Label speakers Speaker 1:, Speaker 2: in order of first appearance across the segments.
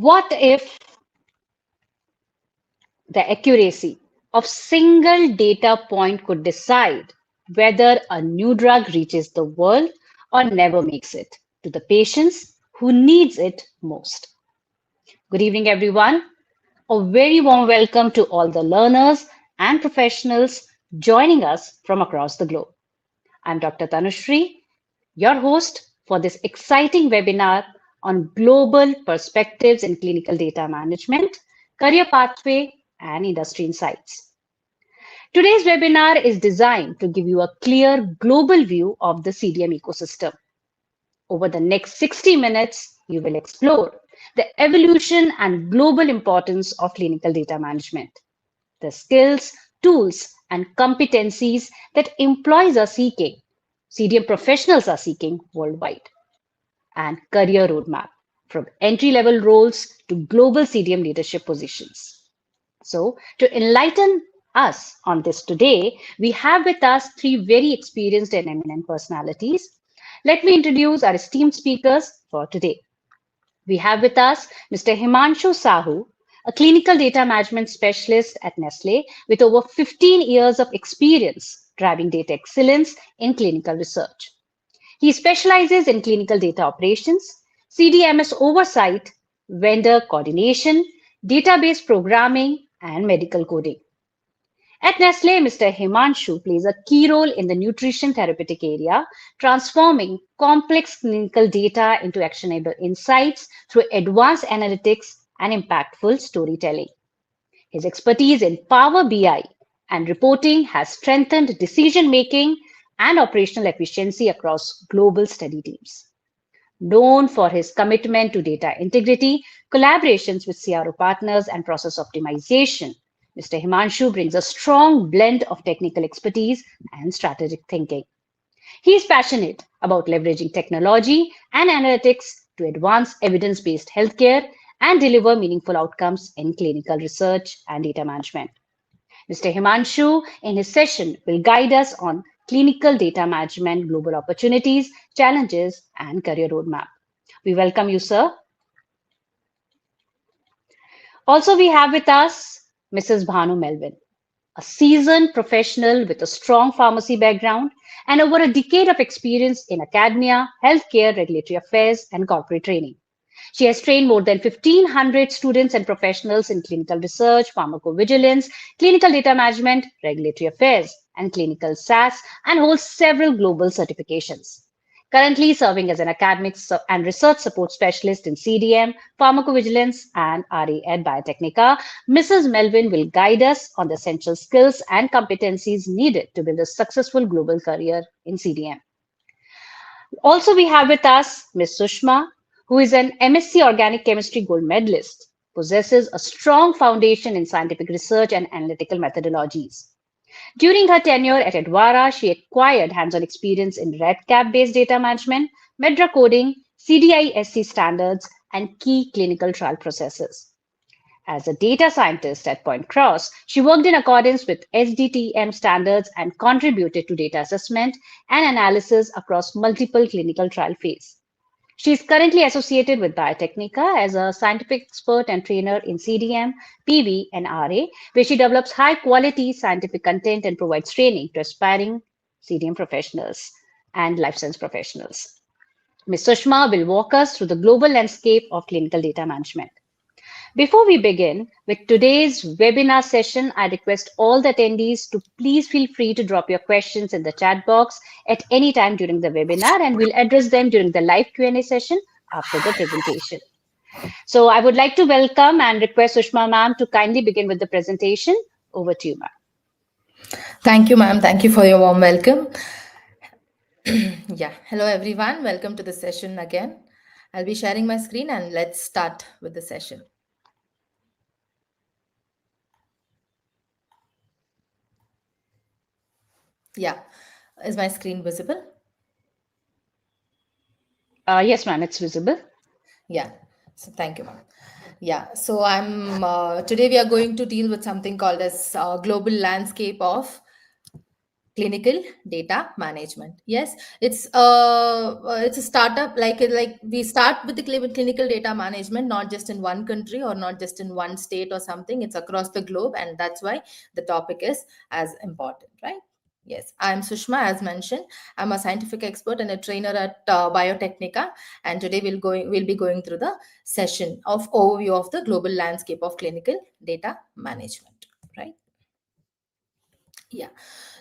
Speaker 1: What if the accuracy of single data point could decide whether a new drug reaches the world or never makes it to the patients who needs it most? Good evening, everyone. A very warm welcome to all the learners and professionals joining us from across the globe. I'm Dr. Tanushree, your host for this exciting webinar on global perspectives in clinical data management, career pathway, and industry insights. Today's webinar is designed to give you a clear global view of the CDM ecosystem. Over the next 60 minutes, you will explore the evolution and global importance of clinical data management, the skills, tools, and competencies that employees are seeking, CDM professionals are seeking worldwide, and career roadmap from entry-level roles to global CDM leadership positions. So, to enlighten us on this today, we have with us three very experienced and eminent personalities. Let me introduce our esteemed speakers for today. We have with us Mr. Himanshu Sahu, a clinical data management specialist at Nestlé with over 15 years of experience driving data excellence in clinical research. He specializes in clinical data operations, CDMS oversight, vendor coordination, database programming, and medical coding. At Nestlé, Mr. Himanshu plays a key role in the nutrition therapeutic area, transforming complex clinical data into actionable insights through advanced analytics and impactful storytelling. His expertise in Power BI and reporting has strengthened decision-making and operational efficiency across global study teams. Known for his commitment to data integrity, collaborations with CRO partners, and process optimization, Mr. Himanshu brings a strong blend of technical expertise and strategic thinking. He is passionate about leveraging technology and analytics to advance evidence-based healthcare and deliver meaningful outcomes in clinical research and data management. Mr. Himanshu, in his session, will guide us on clinical data management, global opportunities, challenges, and career roadmap. We welcome you, sir. Also, we have with us Mrs. Bhanu Melvin, a seasoned professional with a strong pharmacy background and over a decade of experience in academia, healthcare, regulatory affairs, and corporate training. She has trained more than 1,500 students and professionals in clinical research, pharmacovigilance, clinical data management, regulatory affairs, and clinical SAS, and holds several global certifications. Currently serving as an academic and research support specialist in CDM, pharmacovigilance, and RA at Biotecnika, Mrs. Melvin will guide us on the essential skills and competencies needed to build a successful global career in CDM. Also, we have with us Ms. Sushma, who is an MSc Organic Chemistry Gold Medalist, possesses a strong foundation in scientific research and analytical methodologies. During her tenure at Advara, she acquired hands-on experience in REDCap-based data management, Medra coding, CDI-SC standards, and key clinical trial processes. As a data scientist at Point Cross, she worked in accordance with SDTM standards and contributed to data assessment and analysis across multiple clinical trial phases. She is currently associated with Biotecnika as a scientific expert and trainer in CDM, PV, and RA, where she develops high quality scientific content and provides training to aspiring CDM professionals and life science professionals. Ms. Sushma will walk us through the global landscape of clinical data management. Before we begin with today's webinar session, I request all the attendees to please feel free to drop your questions in the chat box at any time during the webinar, and we'll address them during the live Q&A session after the presentation. So I would like to welcome and request Sushma ma'am to kindly begin with the presentation. Over to you, ma'am.
Speaker 2: Thank you, ma'am. Thank you for your warm welcome. Yeah, hello everyone. Welcome to the session again. I'll be sharing my screen and let's start with the session. Yeah, is my screen visible?
Speaker 1: Yes, ma'am, it's visible.
Speaker 2: Yeah, so thank you, ma'am. Yeah, so today we are going to deal with something called as global landscape of clinical data management. Yes, it's a startup, like we start with the clinical data management not just in one country or not just in one state or something. It's across the globe, and that's why the topic is as important, right? Yes, I'm Sushma, as mentioned. I'm a scientific expert and a trainer at Biotecnika, and today we'll be going through the session of overview of the global landscape of clinical data management, right? Yeah.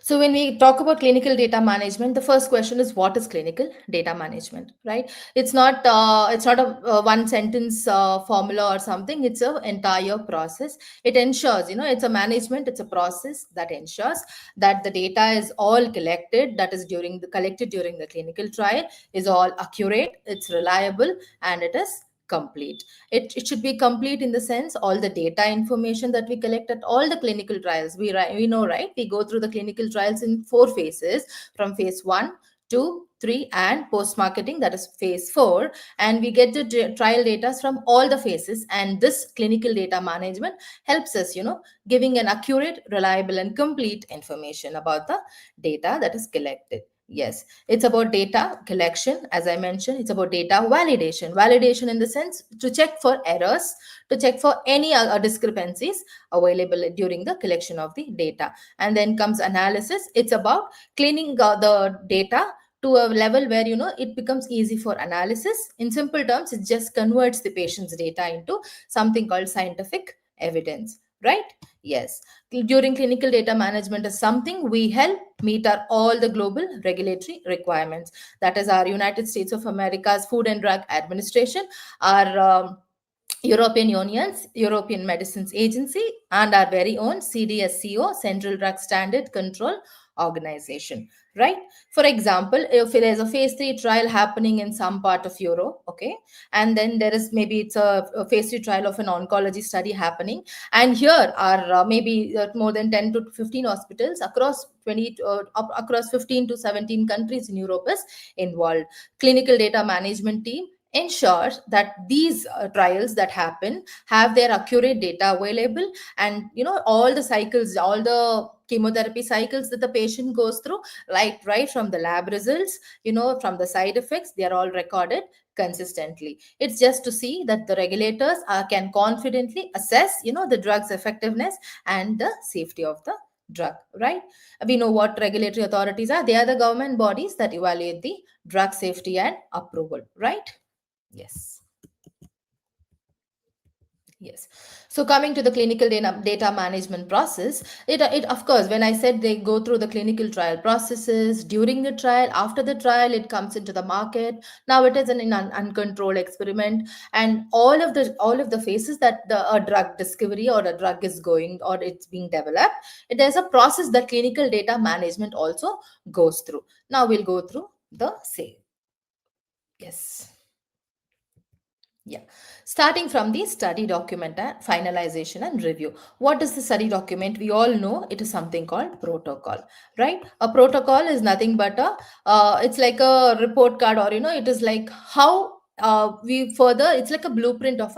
Speaker 2: So when we talk about clinical data management, the first question is what is clinical data management, right? It's not a one sentence formula or something. It's an entire process. It ensures, it's a management. It's a process that ensures that the data is all collected. That is collected during the clinical trial is all accurate. It's reliable and it is complete. It should be complete in the sense all the data information that we collect at all the clinical trials. We know, right? We go through the clinical trials in 4 phases, from phase 1, 2, 3, and post-marketing, that is phase 4. And we get the trial data from all the phases. And this clinical data management helps us, giving an accurate, reliable, and complete information about the data that is collected. Yes, it's about data collection, as I mentioned. It's about data validation. Validation in the sense to check for errors, to check for any discrepancies available during the collection of the data. And then comes analysis. It's about cleaning the data to a level where it becomes easy for analysis. In simple terms, it just converts the patient's data into something called scientific evidence, right? Yes, during clinical data management is something we help meet all the global regulatory requirements. That is our United States of America's Food and Drug Administration, our European Union's European Medicines Agency, and our very own CDSCO, Central Drug Standard Control Organization, right? For example, if there is a phase 3 trial happening in some part of Europe, okay, and then there is maybe it's a phase 3 trial of an oncology study happening, and here are maybe more than 10 to 15 hospitals across 15 to 17 countries in Europe is involved. Clinical data management team ensures that these trials that happen have their accurate data available, and all the cycles, all the chemotherapy cycles that the patient goes through, right from the lab results, from the side effects, they are all recorded consistently. It's just to see that the regulators can confidently assess the drug's effectiveness and the safety of the drug, right? We know what regulatory authorities are. They are the government bodies that evaluate the drug safety and approval, right? Yes. Yes. So coming to the clinical data management process, it of course, when I said they go through the clinical trial processes, during the trial, after the trial, it comes into the market. Now it is an uncontrolled experiment, and all of the phases that a drug discovery or a drug is going or it's being developed, there's a process that clinical data management also goes through. Now we'll go through the same. Yes. Yeah. Starting from the study document and finalization and review. What is the study document? We all know it is something called protocol, right? A protocol is nothing but it's like a report card, or, it is like how it's like a blueprint of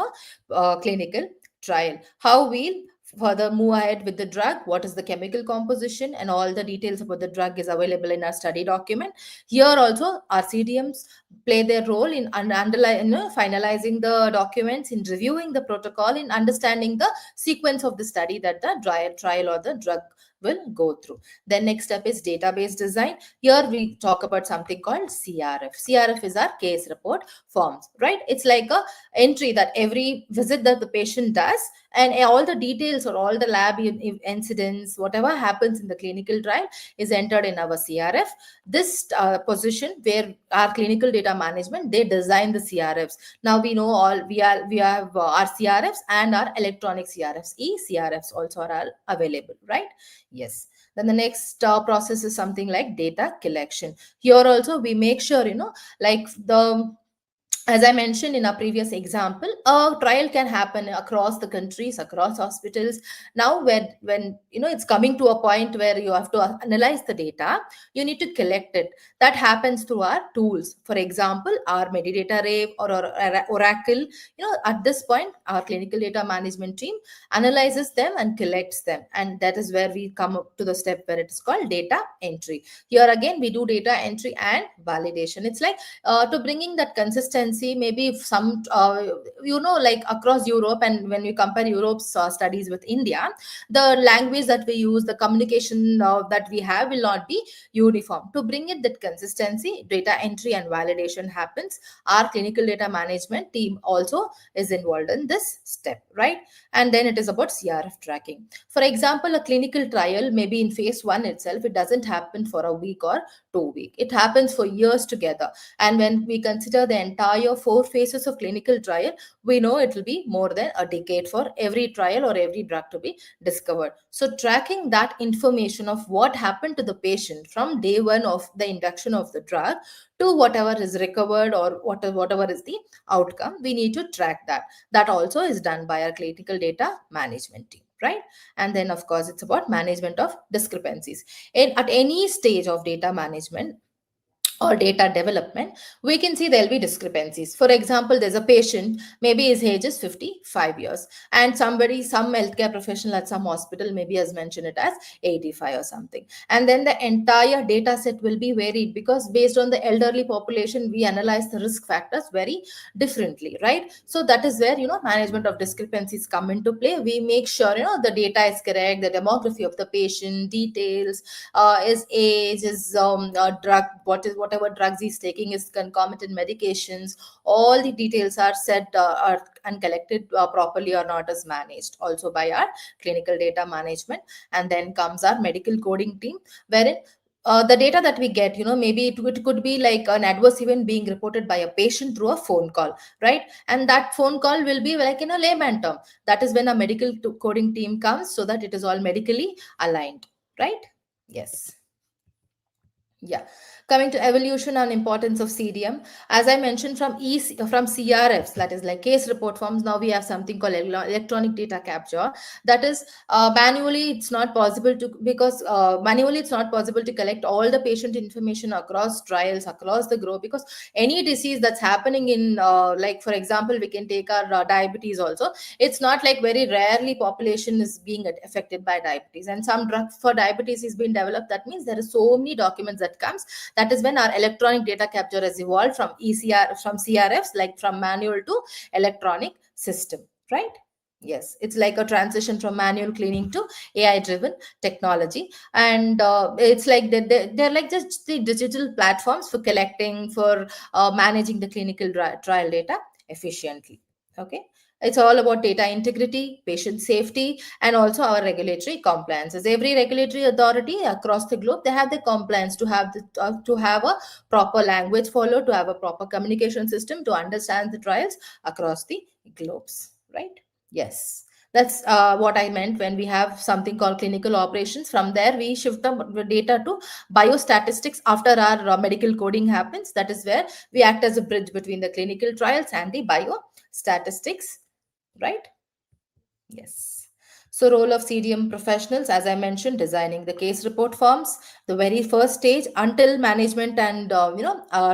Speaker 2: a clinical trial. How we'll further move ahead with the drug, what is the chemical composition, and all the details about the drug is available in our study document. Here also our CDMs play their role in finalizing the documents, in reviewing the protocol, in understanding the sequence of the study that the trial or the drug will go through. Then next step is database design. Here we talk about something called CRF. CRF is our case report forms, right? It's like a entry that every visit that the patient does, and all the details or all the lab incidents, whatever happens in the clinical trial, is entered in our CRF. This position where our clinical data management, they design the CRFs. Now we know all we have our CRFs and our electronic CRFs, e-CRFs also are available, right? Yes. Then the next process is something like data collection. Here also we make sure, like the as I mentioned in our previous example, a trial can happen across the countries, across hospitals. Now, when it's coming to a point where you have to analyze the data, you need to collect it. That happens through our tools. For example, our Medidata Rave or Oracle. At this point, our clinical data management team analyzes them and collects them, and that is where we come up to the step where it is called data entry. Here again, we do data entry and validation. It's like to bringing that consistency. Maybe if some like across Europe, and when we compare Europe's studies with India, the language that we use, the communication that we have will not be uniform. To bring it that consistency, data entry and validation happens. Our clinical data management team also is involved in this step, right? And then it is about CRF tracking. For example, a clinical trial, maybe in phase 1 itself, it doesn't happen for a week or 2 weeks. It happens for years together. And when we consider the entire 4 phases of clinical trial, we know it will be more than a decade for every trial or every drug to be discovered. So tracking that information of what happened to the patient from day 1 of the induction of the drug to whatever is recovered or whatever is the outcome, we need to track that. That also is done by our clinical data management team, right? And then of course it's about management of discrepancies. At any stage of data management or data development, we can see there'll be discrepancies. For example, there's a patient, maybe his age is 55 years, and some healthcare professional at some hospital maybe has mentioned it as 85 or something. And then the entire data set will be varied, because based on the elderly population, we analyze the risk factors very differently, right? So that is where, management of discrepancies come into play. We make sure, the data is correct, the demography of the patient, details, his age, his drug, whatever drugs he's taking, his concomitant medications, all the details are set and collected properly or not is managed also by our clinical data management. And then comes our medical coding team, wherein the data that we get, maybe it could be like an adverse event being reported by a patient through a phone call, right? And that phone call will be like in a layman term. That is when a medical coding team comes, so that it is all medically aligned, right? Yes. Yeah. Coming to evolution and importance of CDM, as I mentioned, from CRFs, that is like case report forms, now we have something called electronic data capture. That is manually, it's not possible to, because manually it's not possible to collect all the patient information across trials across the globe, because any disease that's happening in like for example, we can take our diabetes also. It's not like very rarely population is being affected by diabetes, and some drug for diabetes is being developed. That means there are so many documents that comes. That is when our electronic data capture has evolved from CRFs, like from manual to electronic system, right? Yes, it's like a transition from manual cleaning to AI driven technology. And it's like they're like just the digital platforms for collecting, for managing the clinical trial data efficiently. Okay. It's all about data integrity, patient safety, and also our regulatory compliances. Every regulatory authority across the globe, they have the compliance to have a proper language followed, to have a proper communication system, to understand the trials across the globes, right? Yes. That's what I meant when we have something called clinical operations. From there, we shift the data to biostatistics after our medical coding happens. That is where we act as a bridge between the clinical trials and the biostatistics, right? Yes. So, role of CDM professionals, as I mentioned, designing the case report forms, the very first stage until management and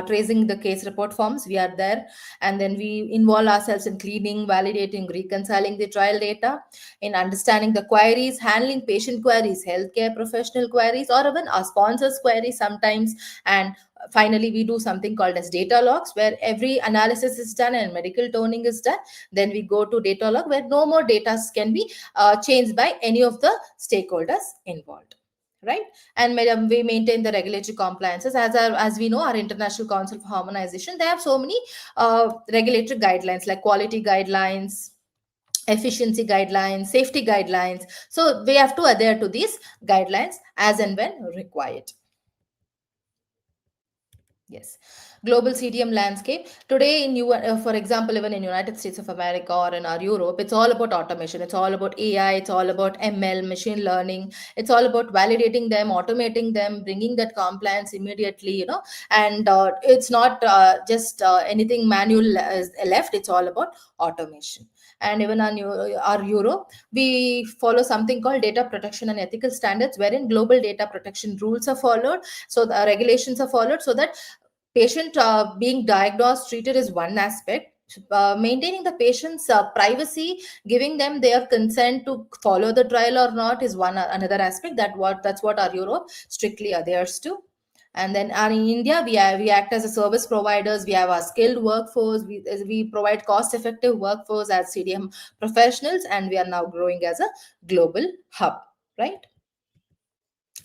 Speaker 2: tracing the case report forms, we are there, and then we involve ourselves in cleaning, validating, reconciling the trial data, in understanding the queries, handling patient queries, healthcare professional queries, or even our sponsors' queries sometimes, and finally we do something called as data logs where every analysis is done and medical toning is done. Then we go to data log where no more data can be changed by any of the stakeholders involved, right? And madam, we maintain the regulatory compliances as we know our International Council for Harmonization, they have so many regulatory guidelines like quality guidelines, efficiency guidelines, safety guidelines, so we have to adhere to these guidelines as and when required. Yes. Global CDM landscape. Today in for example, even in United States of America or in our Europe, it's all about automation. It's all about AI. It's all about ML, machine learning. It's all about validating them, automating them, bringing that compliance immediately, and it's not just anything manual left. It's all about automation. And even our Europe, we follow something called data protection and ethical standards, wherein global data protection rules are followed. So the regulations are followed so that patient being diagnosed, treated is one aspect. Maintaining the patient's privacy, giving them their consent to follow the trial or not is one another aspect. That's what our Europe strictly adheres to. And then in India, we act as a service providers. We have our skilled workforce. We provide cost effective workforce as CDM professionals, and we are now growing as a global hub, right?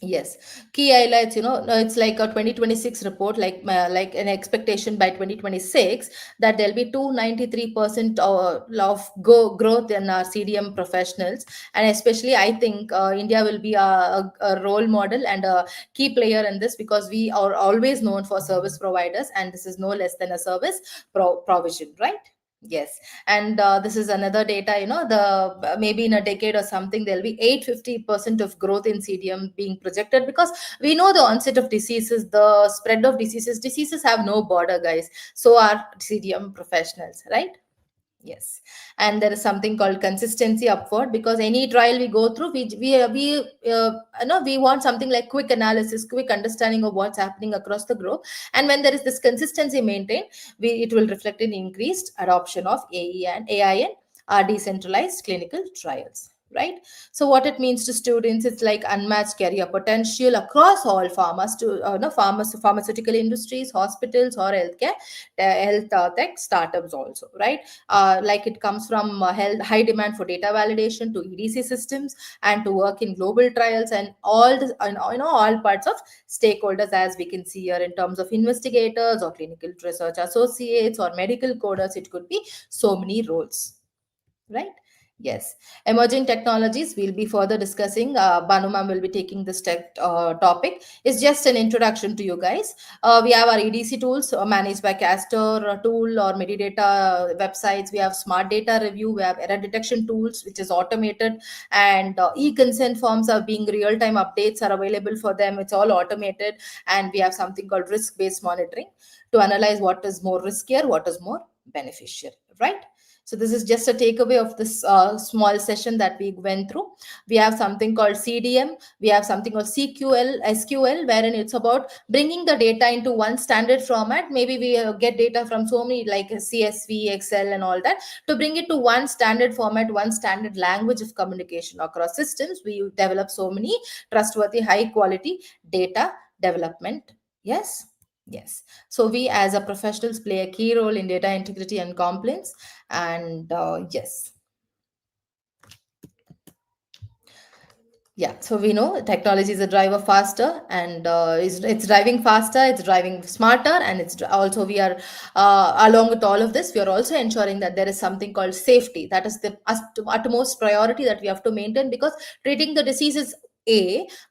Speaker 2: Yes, key highlights. It's like a 2026 report, like an expectation by 2026 that there'll be 293% of growth in our CDM professionals, and especially I think India will be a role model and a key player in this because we are always known for service providers, and this is no less than a service provision, right? Yes, and this is another data. The maybe in a decade or something, there'll be 850% of growth in CDM being projected because we know the onset of diseases, the spread of diseases. Diseases have no border, guys. So are CDM professionals, right? Yes, and there is something called consistency upward because any trial we go through, we want something like quick analysis, quick understanding of what's happening across the globe, and when there is this consistency maintained, it will reflect in increased adoption of AE and AI and decentralized clinical trials. Right. So what it means to students, it's like unmatched career potential across all pharmaceutical industries, hospitals, or healthcare, health tech startups also. Right, like it comes from high demand for data validation to EDC systems and to work in global trials and all the all parts of stakeholders, as we can see here in terms of investigators or clinical research associates or medical coders. It could be so many roles, right? Yes, emerging technologies we'll be further discussing. Bhanu ma'am will be taking this topic. It's just an introduction to you guys. We have our EDC tools managed by Castor tool or Medidata websites. We have smart data review. We have error detection tools, which is automated, and e-consent forms are being real-time updates are available for them. It's all automated, and we have something called risk-based monitoring to analyze what is more riskier, what is more beneficial, right? So this is just a takeaway of this small session that we went through. We have something called CDM. We have something called SQL, wherein it's about bringing the data into one standard format. Maybe we get data from so many like CSV, Excel, and all that. To bring it to one standard format, one standard language of communication across systems, we develop so many trustworthy, high quality data development. Yes. Yes. So we as a professionals play a key role in data integrity and compliance. And yes. Yeah, so we know technology is a driver faster, and it's driving faster, it's driving smarter, and also we are along with all of this, we are also ensuring that there is something called safety. That is the utmost priority that we have to maintain because treating the disease is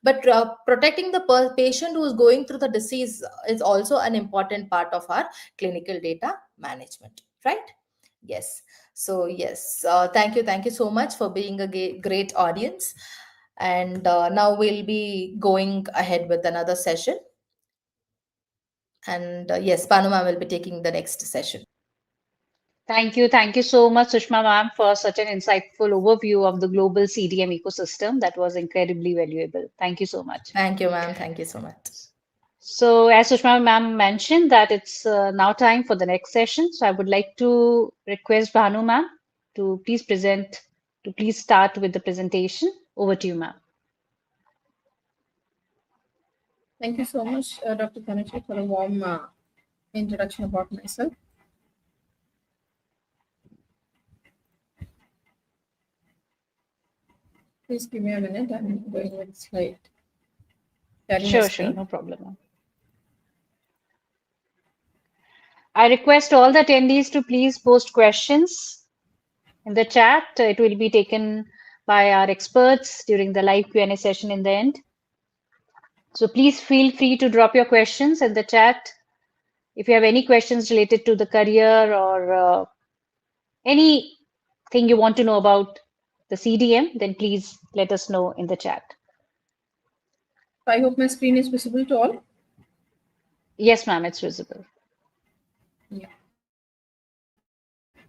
Speaker 2: but protecting the patient who is going through the disease is also an important part of our clinical data management, right? Yes. So yes, thank you so much for being a great audience. And now we'll be going ahead with another session. And yes, Panuma will be taking the next session.
Speaker 1: Thank you so much, Sushma ma'am, for such an insightful overview of the global CDM ecosystem. That was incredibly valuable. Thank you so much.
Speaker 2: Thank you, ma'am. Thank you so much.
Speaker 1: So, as Sushma ma'am mentioned, that it's now time for the next session. So, I would like to request Bhanu ma'am to please start with the presentation. Over to you, ma'am.
Speaker 3: Thank you so much, Dr. Tanushree, for a warm introduction about myself. Please give me a minute. I'm going with slide. Sharing my
Speaker 1: Sure,
Speaker 3: screen.
Speaker 1: no problem, ma'am. I request all the attendees to please post questions in the chat. It will be taken by our experts during the live Q&A session in the end. So please feel free to drop your questions in the chat. If you have any questions related to the career or anything you want to know about the CDM, then please let us know in the chat.
Speaker 3: So I hope my screen is visible to all.
Speaker 1: Yes, ma'am, it's visible.
Speaker 3: Yeah.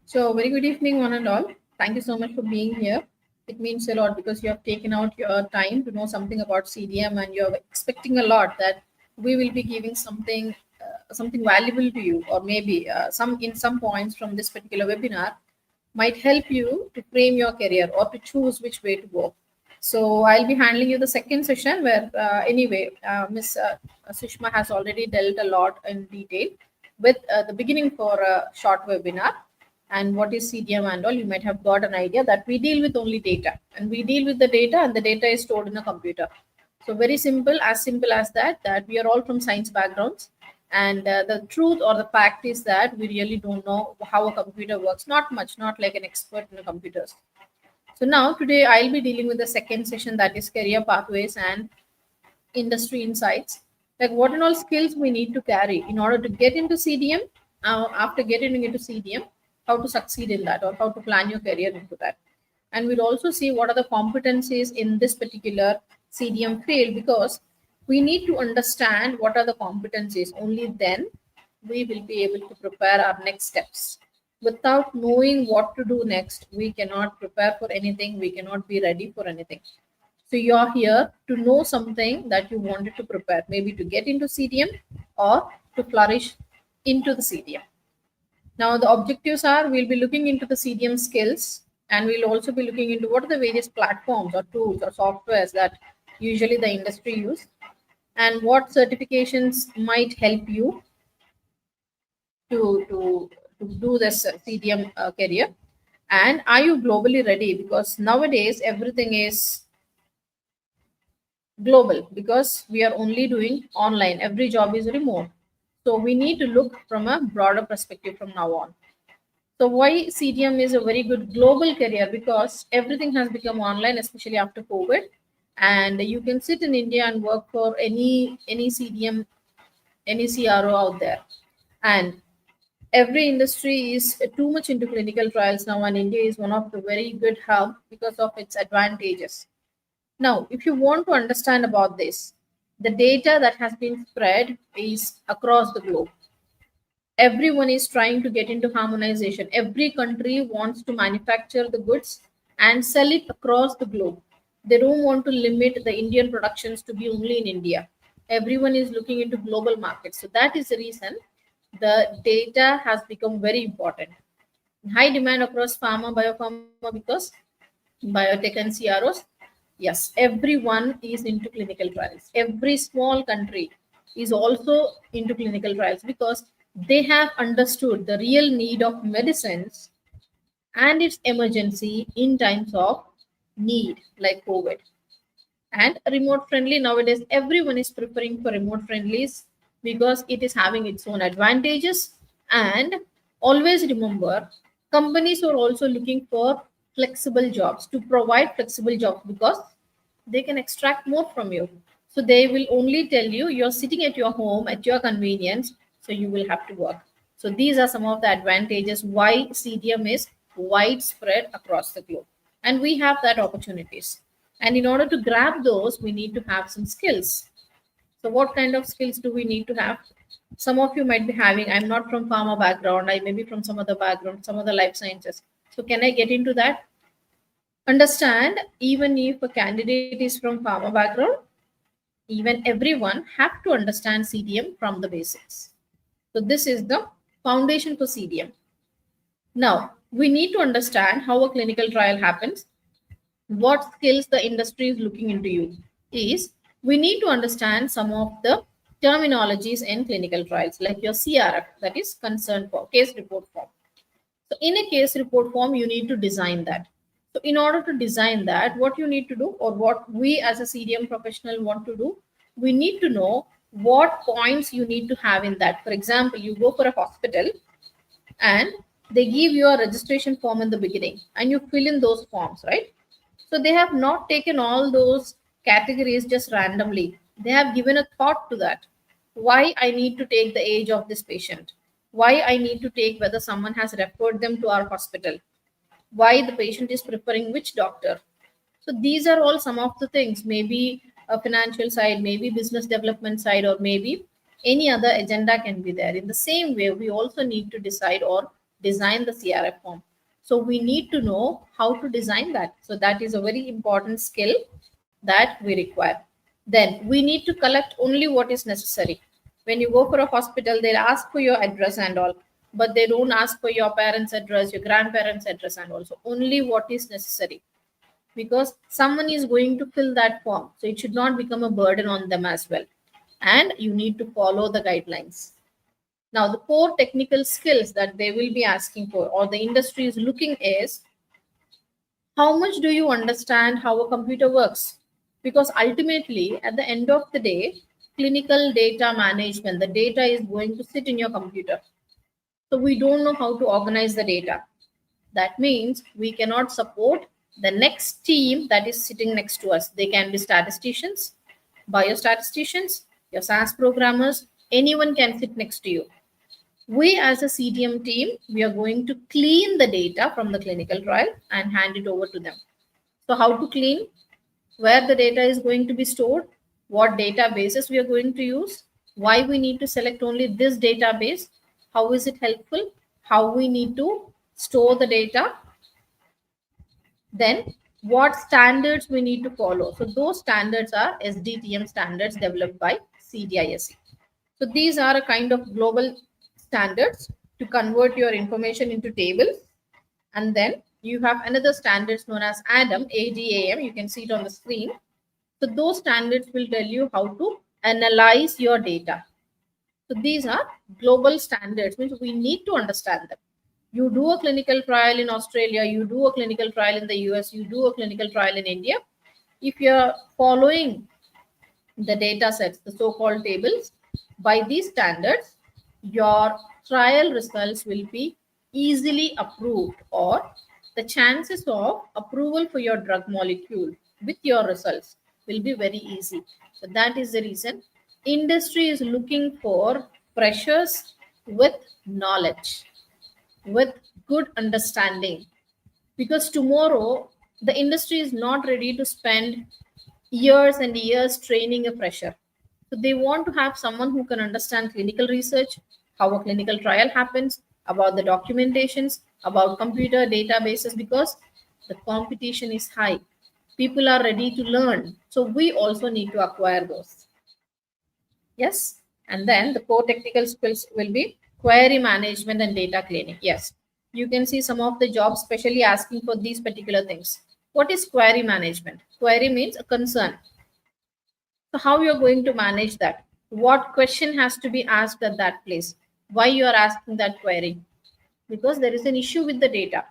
Speaker 3: So very good evening, one and all. Thank you so much for being here. It means a lot because you have taken out your time to know something about CDM, and you're expecting a lot that we will be giving something valuable to you, or maybe some points from this particular webinar might help you to frame your career or to choose which way to go. So I'll be handling you the second session where Miss Sushma has already dealt a lot in detail with the beginning for a short webinar and what is CDM and all. You might have got an idea that we deal with only data, and we deal with the data, and the data is stored in a computer. So very simple as that we are all from science backgrounds, and the truth or the fact is that we really don't know how a computer works, not much, not like an expert in the computers. So now today I'll be dealing with the second session, that is career pathways and industry insights, like what and all skills we need to carry in order to get into CDM. After getting into CDM, how to succeed in that or how to plan your career into that. And we'll also see what are the competencies in this particular CDM field, because we need to understand what are the competencies. Only then we will be able to prepare our next steps. Without knowing what to do next, we cannot prepare for anything, we cannot be ready for anything. So you're here to know something that you wanted to prepare, maybe to get into CDM or to flourish into the CDM. Now the objectives are, we'll be looking into the CDM skills, and we'll also be looking into what are the various platforms or tools or softwares that usually the industry use, and what certifications might help you to do this CDM career. And are you globally ready? Because nowadays everything is global, because we are only doing online, every job is remote. So we need to look from a broader perspective from now on. So why CDM is a very good global career? Because everything has become online, especially after COVID, and you can sit in India and work for any CDM, any CRO out there. And every industry is too much into clinical trials now, and India is one of the very good hub because of its advantages. Now, if you want to understand about this, the data that has been spread is across the globe. Everyone is trying to get into harmonization. Every country wants to manufacture the goods and sell it across the globe. They don't want to limit the Indian productions to be only in India. Everyone is looking into global markets. So that is the reason the data has become very important. High demand across pharma, biopharma, because biotech and CROs. Yes, everyone is into clinical trials. Every small country is also into clinical trials because they have understood the real need of medicines and its emergency in times of need, like COVID. And remote friendly, nowadays everyone is preferring for remote friendlies because it is having its own advantages. And always remember, companies are also looking for flexible jobs, to provide flexible jobs, because they can extract more from you. So they will only tell you you're sitting at your home at your convenience, so you will have to work. So these are some of the advantages why CDM is widespread across the globe, and we have that opportunities. And in order to grab those, we need to have some skills. So what kind of skills do we need to have? Some of you might be having, I'm not from pharma background, I may be from some other background, some other life sciences. So can I get into that? Understand, even if a candidate is from pharma background, even everyone have to understand CDM from the basics. So this is the foundation for CDM. Now, we need to understand how a clinical trial happens, what skills the industry is looking into you. Is we need to understand some of the terminologies in clinical trials, like your CRF, that is concern for case report form. So in a case report form, you need to design that. So in order to design that, what you need to do, or what we as a CDM professional want to do, we need to know what points you need to have in that. For example, you go for a hospital and they give you a registration form in the beginning and you fill in those forms, right? So they have not taken all those categories just randomly. They have given a thought to that. Why I need to take the age of this patient? Why I need to take whether someone has referred them to our hospital? Why the patient is preferring which doctor? So these are all some of the things, maybe a financial side, maybe business development side, or maybe any other agenda can be there. In the same way, we also need to decide or design the CRF form. So we need to know how to design that. So that is a very important skill that we require. Then we need to collect only what is necessary. When you go for a hospital, they'll ask for your address and all, but they don't ask for your parents' address, your grandparents' address, and also only what is necessary, because someone is going to fill that form. So it should not become a burden on them as well. And you need to follow the guidelines. Now, the core technical skills that they will be asking for or the industry is looking is, how much do you understand how a computer works? Because ultimately, at the end of the day, clinical data management, the data is going to sit in your computer. So we don't know how to organize the data. That means we cannot support the next team that is sitting next to us. They can be statisticians, biostatisticians, your SAS programmers, anyone can sit next to you. We as a CDM team, we are going to clean the data from the clinical trial and hand it over to them. So how to clean? Where the data is going to be stored, what databases we are going to use, why we need to select only this database, how is it helpful, how we need to store the data, then what standards we need to follow. So those standards are SDTM standards developed by CDISE. So these are a kind of global standards to convert your information into tables. And then you have another standards known as ADAM, ADAM. You can see it on the screen. So those standards will tell you how to analyze your data. So these are global standards, means we need to understand them. You do a clinical trial in Australia, you do a clinical trial in the US, you do a clinical trial in India. If you're following the data sets, the so-called tables, by these standards, your trial results will be easily approved, or the chances of approval for your drug molecule with your results will be very easy. So that is the reason industry is looking for freshers with knowledge, with good understanding, because tomorrow the industry is not ready to spend years and years training a fresher. So they want to have someone who can understand clinical research, how a clinical trial happens, about the documentations, about computer databases, because the competition is high. People are ready to learn. So we also need to acquire those. Yes. And then the core technical skills will be query management and data cleaning. Yes. You can see some of the jobs specially asking for these particular things. What is query management? Query means a concern. So how you're going to manage that? What question has to be asked at that place? Why you are asking that query? Because there is an issue with the data.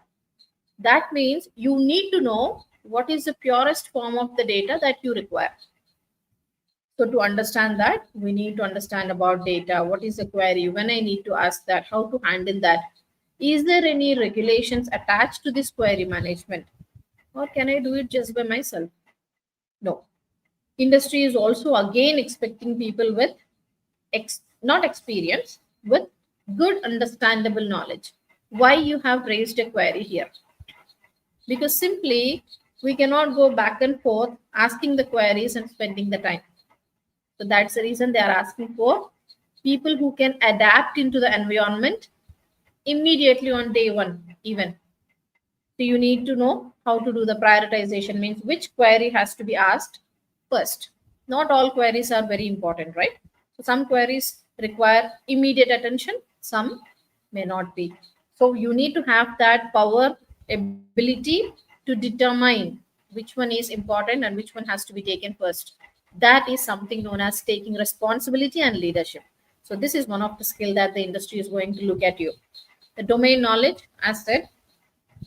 Speaker 3: That means you need to know what is the purest form of the data that you require. So to understand that, we need to understand about data. What is the query? When I need to ask that, how to handle that? Is there any regulations attached to this query management? Or can I do it just by myself? No. Industry is also again expecting people with not experience, with good understandable knowledge. Why you have raised a query here? Because simply we cannot go back and forth asking the queries and spending the time. So that's the reason they are asking for people who can adapt into the environment immediately on day one, even. So you need to know how to do the prioritization, means which query has to be asked first. Not all queries are very important, right? So some queries require immediate attention, some may not be. So you need to have that power, ability to determine which one is important and which one has to be taken first. That is something known as taking responsibility and leadership. So this is one of the skill that the industry is going to look at you. The domain knowledge, as said,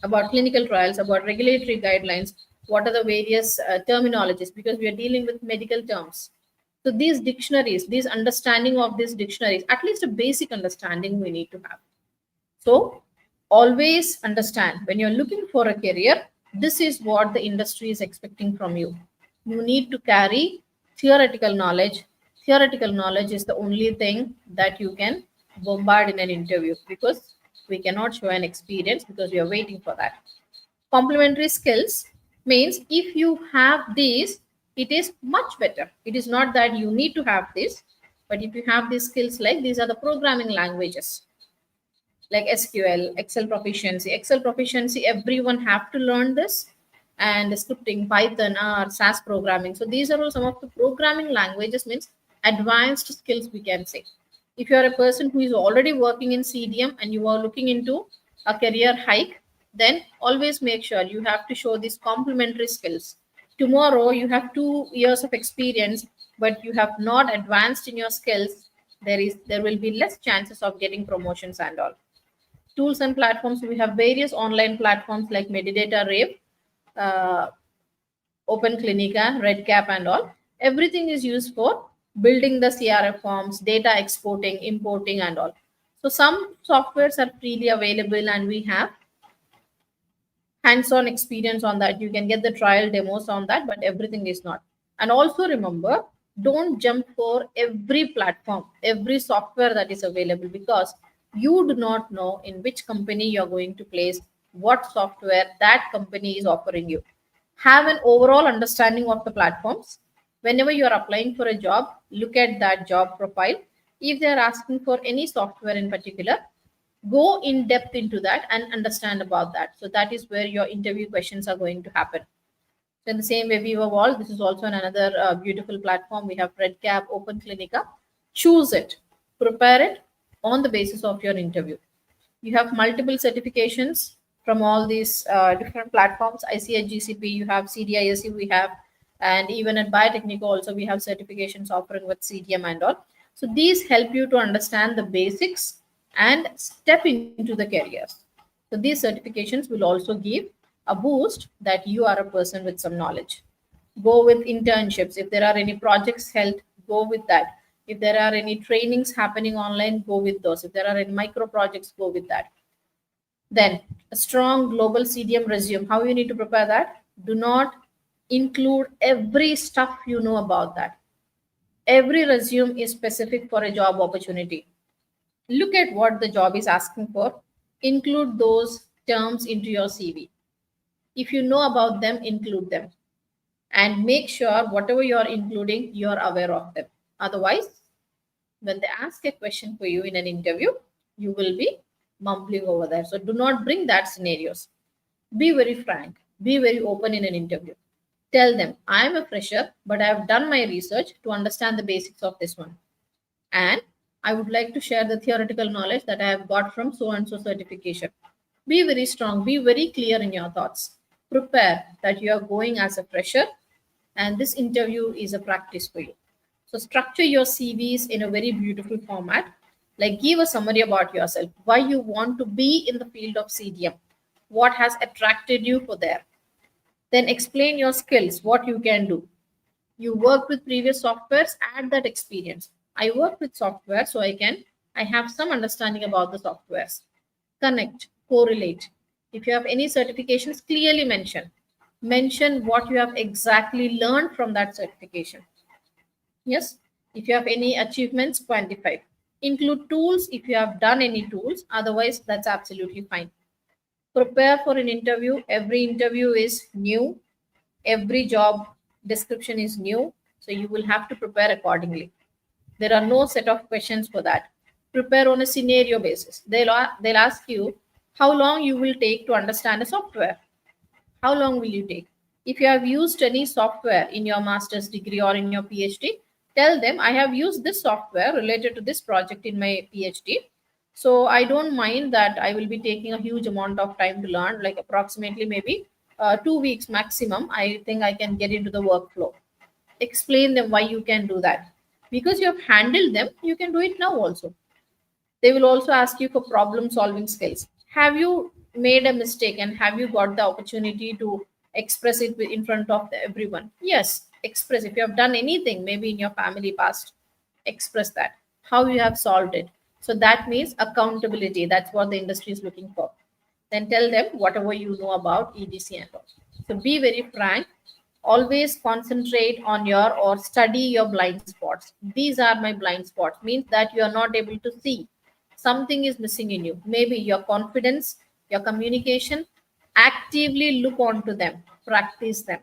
Speaker 3: about clinical trials, about regulatory guidelines, what are the various terminologies, because we are dealing with medical terms. So these dictionaries, this understanding of these dictionaries, at least a basic understanding we need to have. So always understand when you're looking for a career, this is what the industry is expecting from you. You need to carry theoretical knowledge. Theoretical knowledge is the only thing that you can bombard in an interview, because we cannot show an experience because we are waiting for that. Complementary skills means if you have these, it is much better. It is not that you need to have this, but if you have these skills, like these are the programming languages like SQL, Excel proficiency. Excel proficiency, everyone have to learn this, and scripting, Python, R, SAS programming. So these are all some of the programming languages, means advanced skills we can say. If you are a person who is already working in CDM and you are looking into a career hike, then always make sure you have to show these complementary skills. Tomorrow you have 2 years of experience, but you have not advanced in your skills. There will be less chances of getting promotions and all. Tools and platforms, we have various online platforms like Medidata, Rave, uh, Open Clinica, Redcap, and all. Everything is used for building the CRF forms, data exporting, importing, and all. So some softwares are freely available, and we have hands-on experience on that. You can get the trial demos on that, but everything is not. And also remember, don't jump for every platform, every software that is available, because you do not know in which company you're going to place, what software that company is offering you. Have an overall understanding of the platforms. Whenever you are applying for a job, look at that job profile. If they are asking for any software in particular, go in depth into that and understand about that. So that is where your interview questions are going to happen. So in the same way, Viva Wall, this is also another beautiful platform. We have Redcap, Open Clinica. Choose it, prepare it on the basis of your interview. You have multiple certifications from all these different platforms. ICH GCP, you have CDISE, we have, and even at Biotecnika also we have certifications offering with CDM and all. So these help you to understand the basics and step into the careers. So these certifications will also give a boost that you are a person with some knowledge. Go with internships. If there are any projects held, go with that. If there are any trainings happening online, go with those. If there are any micro projects, go with that. Then a strong global CDM resume. How you need to prepare that? Do not include every stuff you know about that. Every resume is specific for a job opportunity. Look at what the job is asking for. Include those terms into your CV. If you know about them, include them. And make sure whatever you are including, you are aware of them. Otherwise, when they ask a question for you in an interview, you will be mumbling over there. So do not bring that scenarios. Be very frank. Be very open in an interview. Tell them, I am a fresher, but I have done my research to understand the basics of this one. And I would like to share the theoretical knowledge that I have got from so and so certification. Be very strong. Be very clear in your thoughts. Prepare that you are going as a fresher, and this interview is a practice for you. So structure your CVs in a very beautiful format. Like give a summary about yourself, why you want to be in the field of CDM, what has attracted you for there. Then explain your skills, what you can do. You work with previous softwares, add that experience. I work with software, so I have some understanding about the softwares. Connect, correlate. If you have any certifications, clearly mention. Mention what you have exactly learned from that certification. Yes, if you have any achievements, quantify. Include tools if you have done any tools, otherwise that's absolutely fine. Prepare for an interview. Every interview is new. Every job description is new. So you will have to prepare accordingly. There are no set of questions for that. Prepare on a scenario basis. They'll ask you how long you will take to understand a software. How long will you take? If you have used any software in your master's degree or in your PhD, tell them I have used this software related to this project in my PhD. So I don't mind that I will be taking a huge amount of time to learn, like approximately maybe 2 weeks maximum. I think I can get into the workflow. Explain them why you can do that. Because you have handled them, you can do it now also. They will also ask you for problem solving skills. Have you made a mistake and have you got the opportunity to express it in front of everyone? Yes, express. If you have done anything, maybe in your family past, express that. How you have solved it. So that means accountability. That's what the industry is looking for. Then tell them whatever you know about EDC and all. So be very frank. Always concentrate on your or study your blind spots. These are my blind spots. Means that you are not able to see. Something is missing in you. Maybe your confidence, your communication. Actively look onto them. Practice them.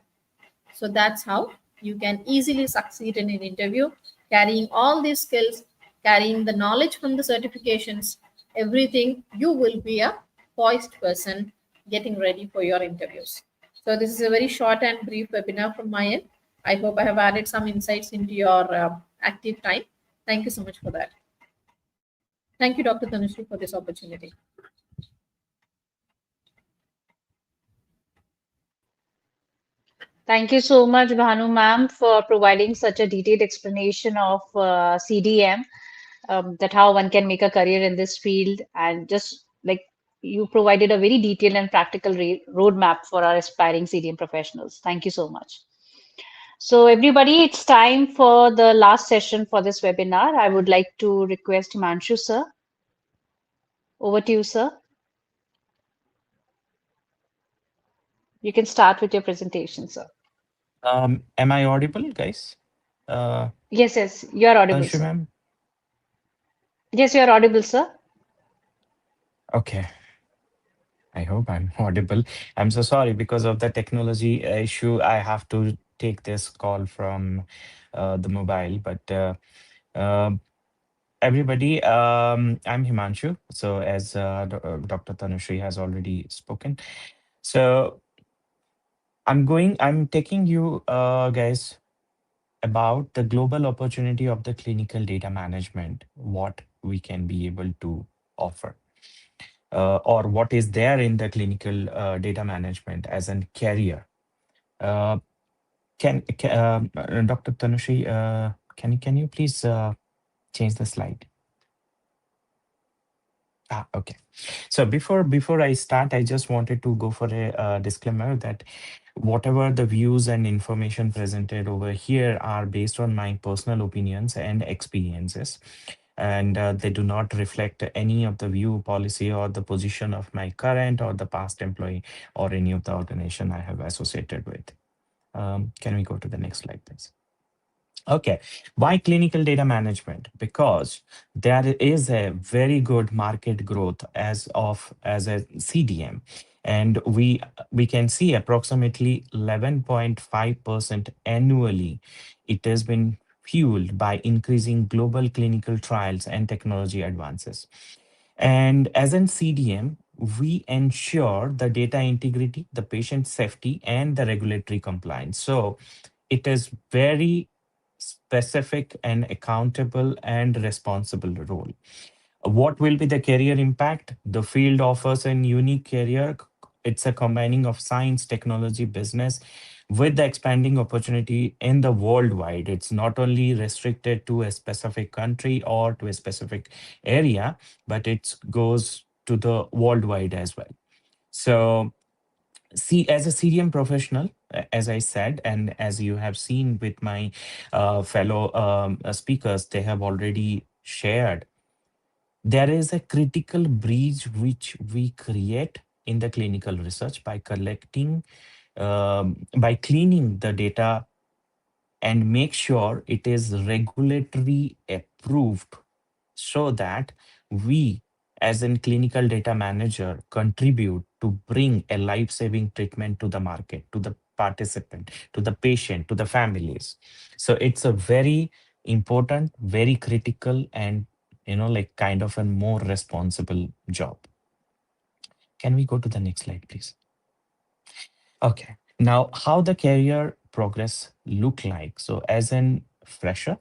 Speaker 3: So that's how you can easily succeed in an interview, carrying all these skills, carrying the knowledge from the certifications, everything. You will be a poised person getting ready for your interviews. So this is a very short and brief webinar from my end. I hope I have added some insights into your active time. Thank you so much for that. Thank you, Dr. Tanushree, for this opportunity.
Speaker 1: Thank you so much, Bhanu ma'am, for providing such a detailed explanation of CDM, that how one can make a career in this field, and just like you provided a very detailed and practical roadmap for our aspiring CDM professionals. Thank you so much. So everybody, it's time for the last session for this webinar. I would like to request Himanshu sir. Over to you, sir. You can start with your presentation, sir.
Speaker 4: Am I audible, guys? Uh,
Speaker 1: Yes, yes, you are audible,
Speaker 4: Tanushree,
Speaker 1: sir.
Speaker 4: ma'am?
Speaker 1: Yes, you are audible, sir.
Speaker 4: Okay. I hope I'm audible. I'm so sorry because of the technology issue. I have to take this call from the mobile. But uh, everybody, I'm Himanshu. So as Dr. Tanushree has already spoken, so I'm taking you guys about the global opportunity of the clinical data management, what we can be able to offer, or what is there in the clinical data management as a career. Uh, Dr. Tanushree, can you please change the slide? Okay. So before I start, I just wanted to go for a disclaimer that whatever the views and information presented over here are based on my personal opinions and experiences, and they do not reflect any of the view, policy, or the position of my current or the past employee or any of the organization I have associated with. Can we go to the next slide, please? Okay, why clinical data management? Because there is a very good market growth as a CDM, and we can see approximately 11.5% annually. It has been fueled by increasing global clinical trials and technology advances. And as in CDM, we ensure the data integrity, the patient safety, and the regulatory compliance. So it is very specific and accountable and responsible role. What will be the career impact? The field offers a unique career. It's a combining of science, technology, business with the expanding opportunity in the worldwide. It's not only restricted to a specific country or to a specific area, but it goes to the worldwide as well. So see, as a CDM professional, as I said, and as you have seen with my fellow speakers, they have already shared, there is a critical breach which we create in the clinical research by collecting, by cleaning the data and make sure it is regulatory approved, so that we as in clinical data manager contribute to bring a life-saving treatment to the market, to the participant, to the patient, to the families. So it's a very important, very critical, and like kind of a more responsible job. Can we go to the next slide, please? Okay. Now, how the career progress look like? So, as an fresher,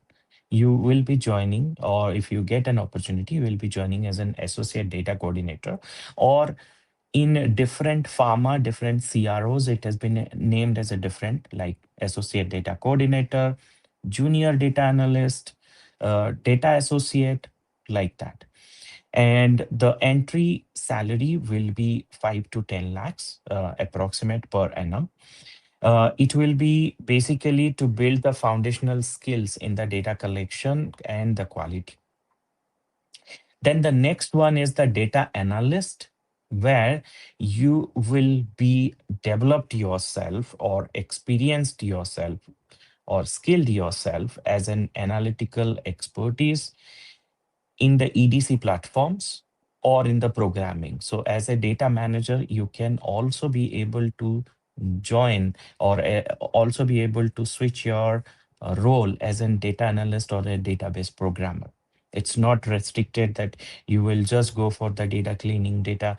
Speaker 4: you will be joining, or if you get an opportunity, you will be joining as an associate data coordinator, or in different pharma, different CROs, it has been named as a different, like associate data coordinator, junior data analyst, data associate, like that. And the entry salary will be 5 to 10 lakhs approximate per annum. It will be basically to build the foundational skills in the data collection and the quality. Then the next one is the data analyst, where you will be developed yourself or experienced yourself or skilled yourself as an analytical expertise in the EDC platforms or in the programming. So as a data manager, you can also be able to join or also be able to switch your role as a data analyst or a database programmer. It's not restricted that you will just go for the data cleaning, data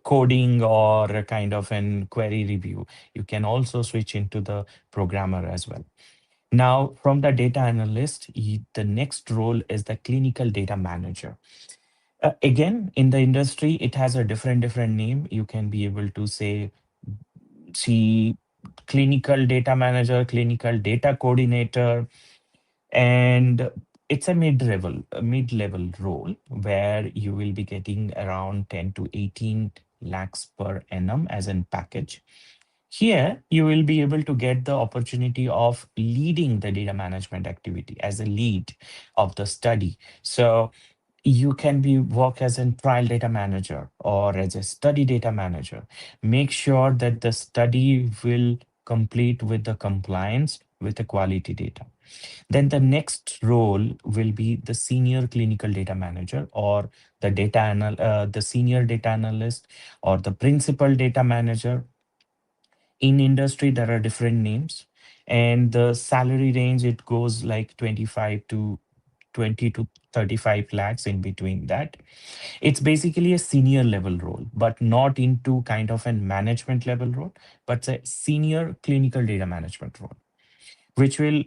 Speaker 4: coding, or a kind of an query review. You can also switch into the programmer as well. Now, from the data analyst, the next role is the clinical data manager. Again, in the industry, it has a different name. You can be able to say, see, clinical data manager, clinical data coordinator, and it's a mid-level role where you will be getting around 10 to 18 lakhs per annum as a package. Here, you will be able to get the opportunity of leading the data management activity as a lead of the study. So you can be work as a trial data manager or as a study data manager. Make sure that the study will complete with the compliance with the quality data. Then the next role will be the senior clinical data manager or the senior data analyst or the principal data manager. In industry there are different names, and the salary range, it goes like 25 to 20 to 35 lakhs in between that. It's basically a senior level role, but not into kind of a management level role, but a senior clinical data management role, which will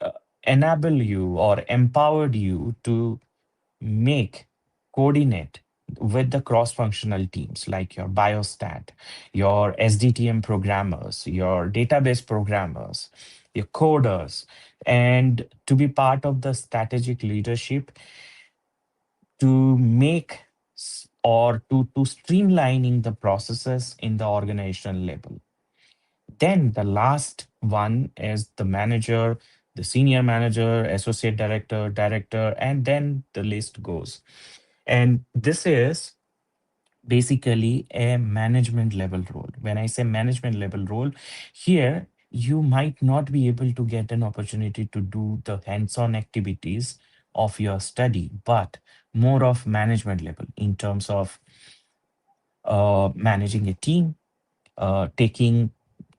Speaker 4: uh, enable you or empowered you to make, coordinate with the cross-functional teams like your biostat, your SDTM programmers, your database programmers, your coders, and to be part of the strategic leadership to make or to streamlining the processes in the organizational level. Then the last one is the manager, the senior manager, associate director, director, and then the list goes. And this is basically a management level role. When I say management level role, here you might not be able to get an opportunity to do the hands-on activities of your study, but more of management level in terms of managing a team, taking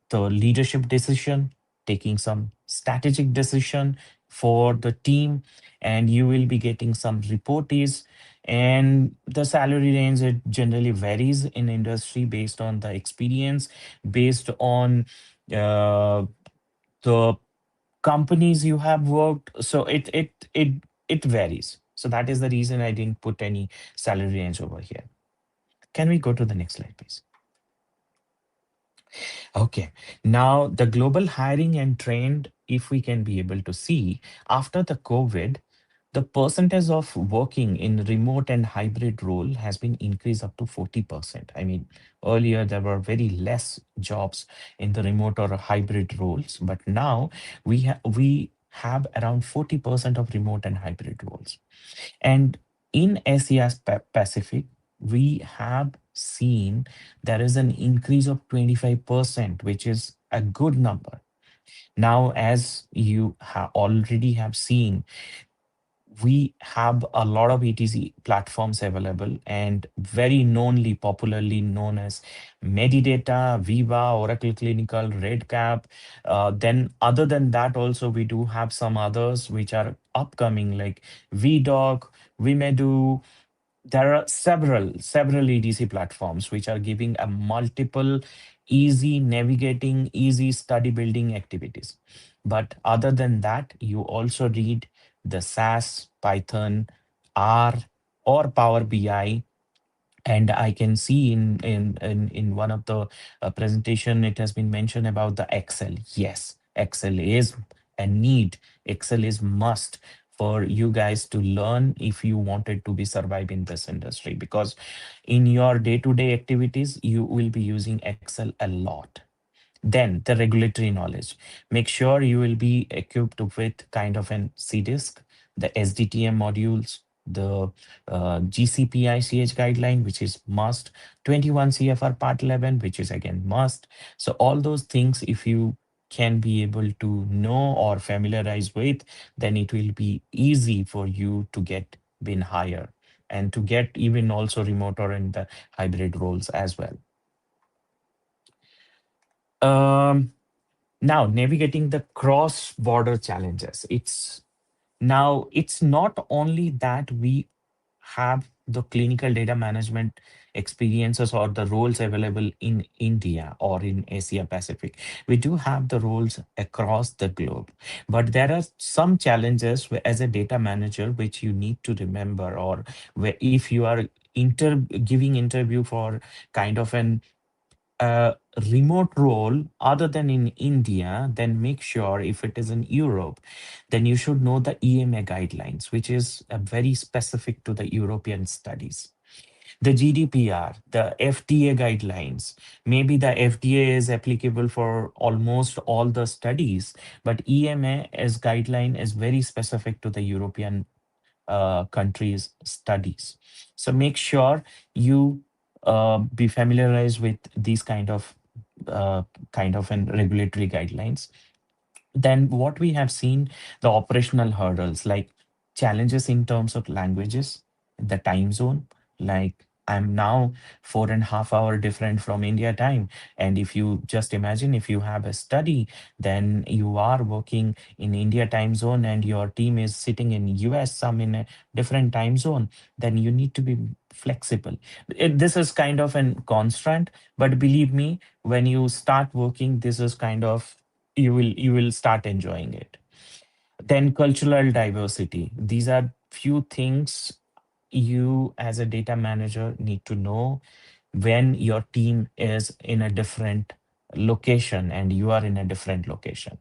Speaker 4: the leadership decision, taking some strategic decision for the team, and you will be getting some reportees. And the salary range, it generally varies in industry based on the experience, based on uh, the companies you have worked. So it varies. So that is the reason I didn't put any salary range over here. Can we go to the next slide, please? Okay. Now, the global hiring and trend, if we can be able to see, after the COVID, the percentage of working in remote and hybrid role has been increased up to 40%. I mean, earlier there were very less jobs in the remote or hybrid roles, but now we have around 40% of remote and hybrid roles. And in Asia Pacific, we have seen there is an increase of 25%, which is a good number. Now, as you already have seen, we have a lot of ETC platforms available, and very knownly, popularly known as Medidata, Viva, Oracle Clinical, Redcap. Then, other than that, also we do have some others which are upcoming, like VDoc, Vimedu. There are several EDC platforms which are giving a multiple easy navigating, easy study building activities. But other than that, you also read the SAS, Python, R, or Power BI. And I can see in one of the presentation, it has been mentioned about the Excel. Yes, Excel is a need. Excel is must for you guys to learn if you wanted to be survive in this industry, because in your day-to-day activities you will be using Excel a lot. Then the regulatory knowledge. Make sure you will be equipped with kind of an CDISC, the SDTM modules, the GCPICH guideline, which is must, 21 CFR Part 11, which is again must. So all those things, if you can be able to know or familiarize with, then it will be easy for you to get been higher and to get even also remote or in the hybrid roles as well. Um, Now, navigating the cross-border challenges. It's not only that we have the clinical data management experiences or the roles available in India or in Asia Pacific. We do have the roles across the globe, but there are some challenges as a data manager which you need to remember, or where if you are giving interview for kind of an a remote role other than in India, then make sure if it is in Europe, then you should know the EMA guidelines, which is very specific to the European studies. The GDPR, the FDA guidelines. Maybe the FDA is applicable for almost all the studies, but EMA as guideline is very specific to the European countries' studies. So make sure you be familiarized with these kind of an regulatory guidelines. Then what we have seen, the operational hurdles, like challenges in terms of languages, the time zone. Like I'm now 4.5 hour different from India time. And if you just imagine, if you have a study, then you are working in India time zone and your team is sitting in US, some in a different time zone, then you need to be flexible. This is kind of an constant, but believe me, when you start working, this is kind of you will start enjoying it. Then cultural diversity. These are few things you as a data manager need to know when your team is in a different location and you are in a different location.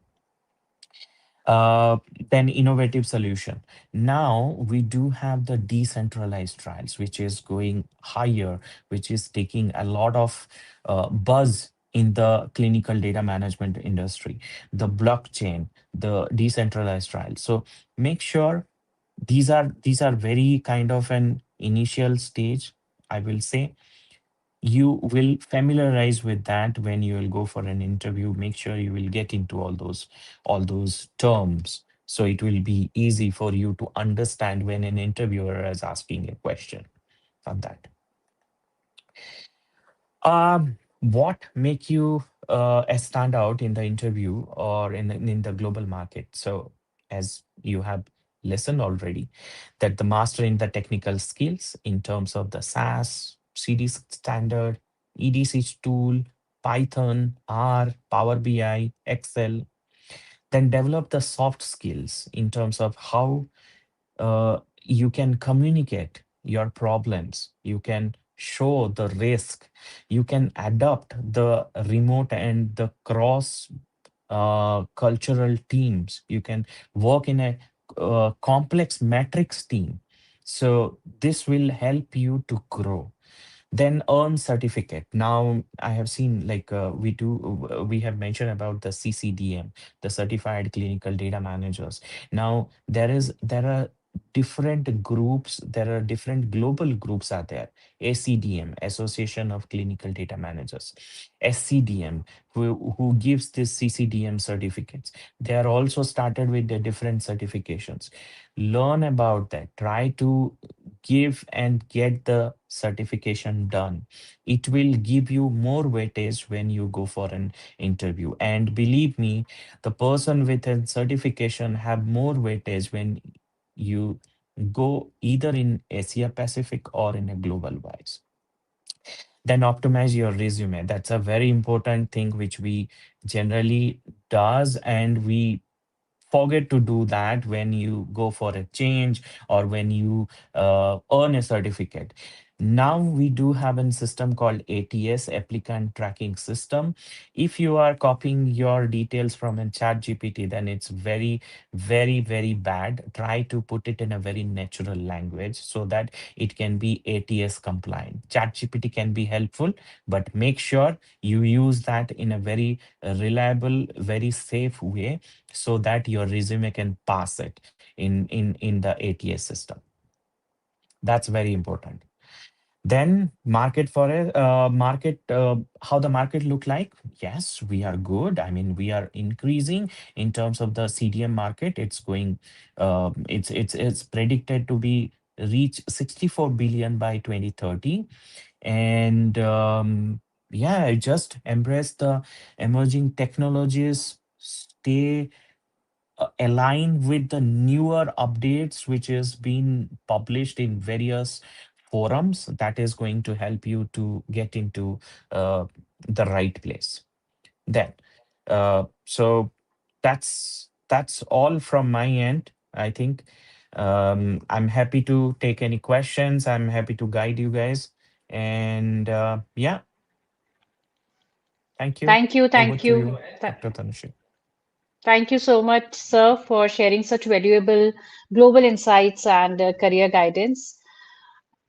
Speaker 4: uh, then innovative solution. Now we do have the decentralized trials, which is going higher, which is taking a lot of buzz in the clinical data management industry. The blockchain, the decentralized trials. So make sure these are very kind of an initial stage, I will say. You will familiarize with that when you will go for an interview. Make sure you will get into all those terms, so it will be easy for you to understand when an interviewer is asking a question on that. What make you a standout in the interview or in the global market? So, as you have listened already, that the master in the technical skills in terms of the SAS, CD standard, EDC tool, Python, R, Power BI, Excel. Then develop the soft skills in terms of how you can communicate your problems, you can show the risk, you can adapt the remote and the cross cultural teams, you can work in a complex matrix team. So this will help you to grow. Then earn certificate. Now I have seen, like we have mentioned about the CCDM, the certified clinical data managers. Now there are different groups, there are different global groups are there. ACDM, Association of Clinical Data Managers, SCDM, who gives this CCDM certificates. They are also started with their different certifications. Learn about that, try to give and get the certification done. It will give you more weightage when you go for an interview, and believe me, the person with a certification have more weightage when you go either in Asia Pacific or in a global wise. Then optimize your resume. That's a very important thing which we generally does, and we forget to do that when you go for a change or when you earn a certificate. Now we do have a system called ATS, applicant tracking system. If you are copying your details from a chat GPT, then it's very, very, very bad. Try to put it in a very natural language so that it can be ATS compliant. Chat GPT can be helpful, but make sure you use that in a very reliable, very safe way so that your resume can pass it in the ATS system. That's very important. Then market for a market, how the market look like? Yes, we are good. I mean, we are increasing in terms of the CDM market. It's going, it's predicted to be reach 64 billion by 2030. And yeah, just embrace the emerging technologies. Stay align with the newer updates which is being published in various forums. That is going to help you to get into uh, the right place. Then so that's all from my end, I think. I'm happy to take any questions. I'm happy to guide you guys. And yeah, thank you.
Speaker 1: Thank you,
Speaker 4: Over
Speaker 1: thank
Speaker 4: to
Speaker 1: you.
Speaker 4: you, Dr. Tanushree.
Speaker 1: Thank you so much, sir, for sharing such valuable global insights and career guidance.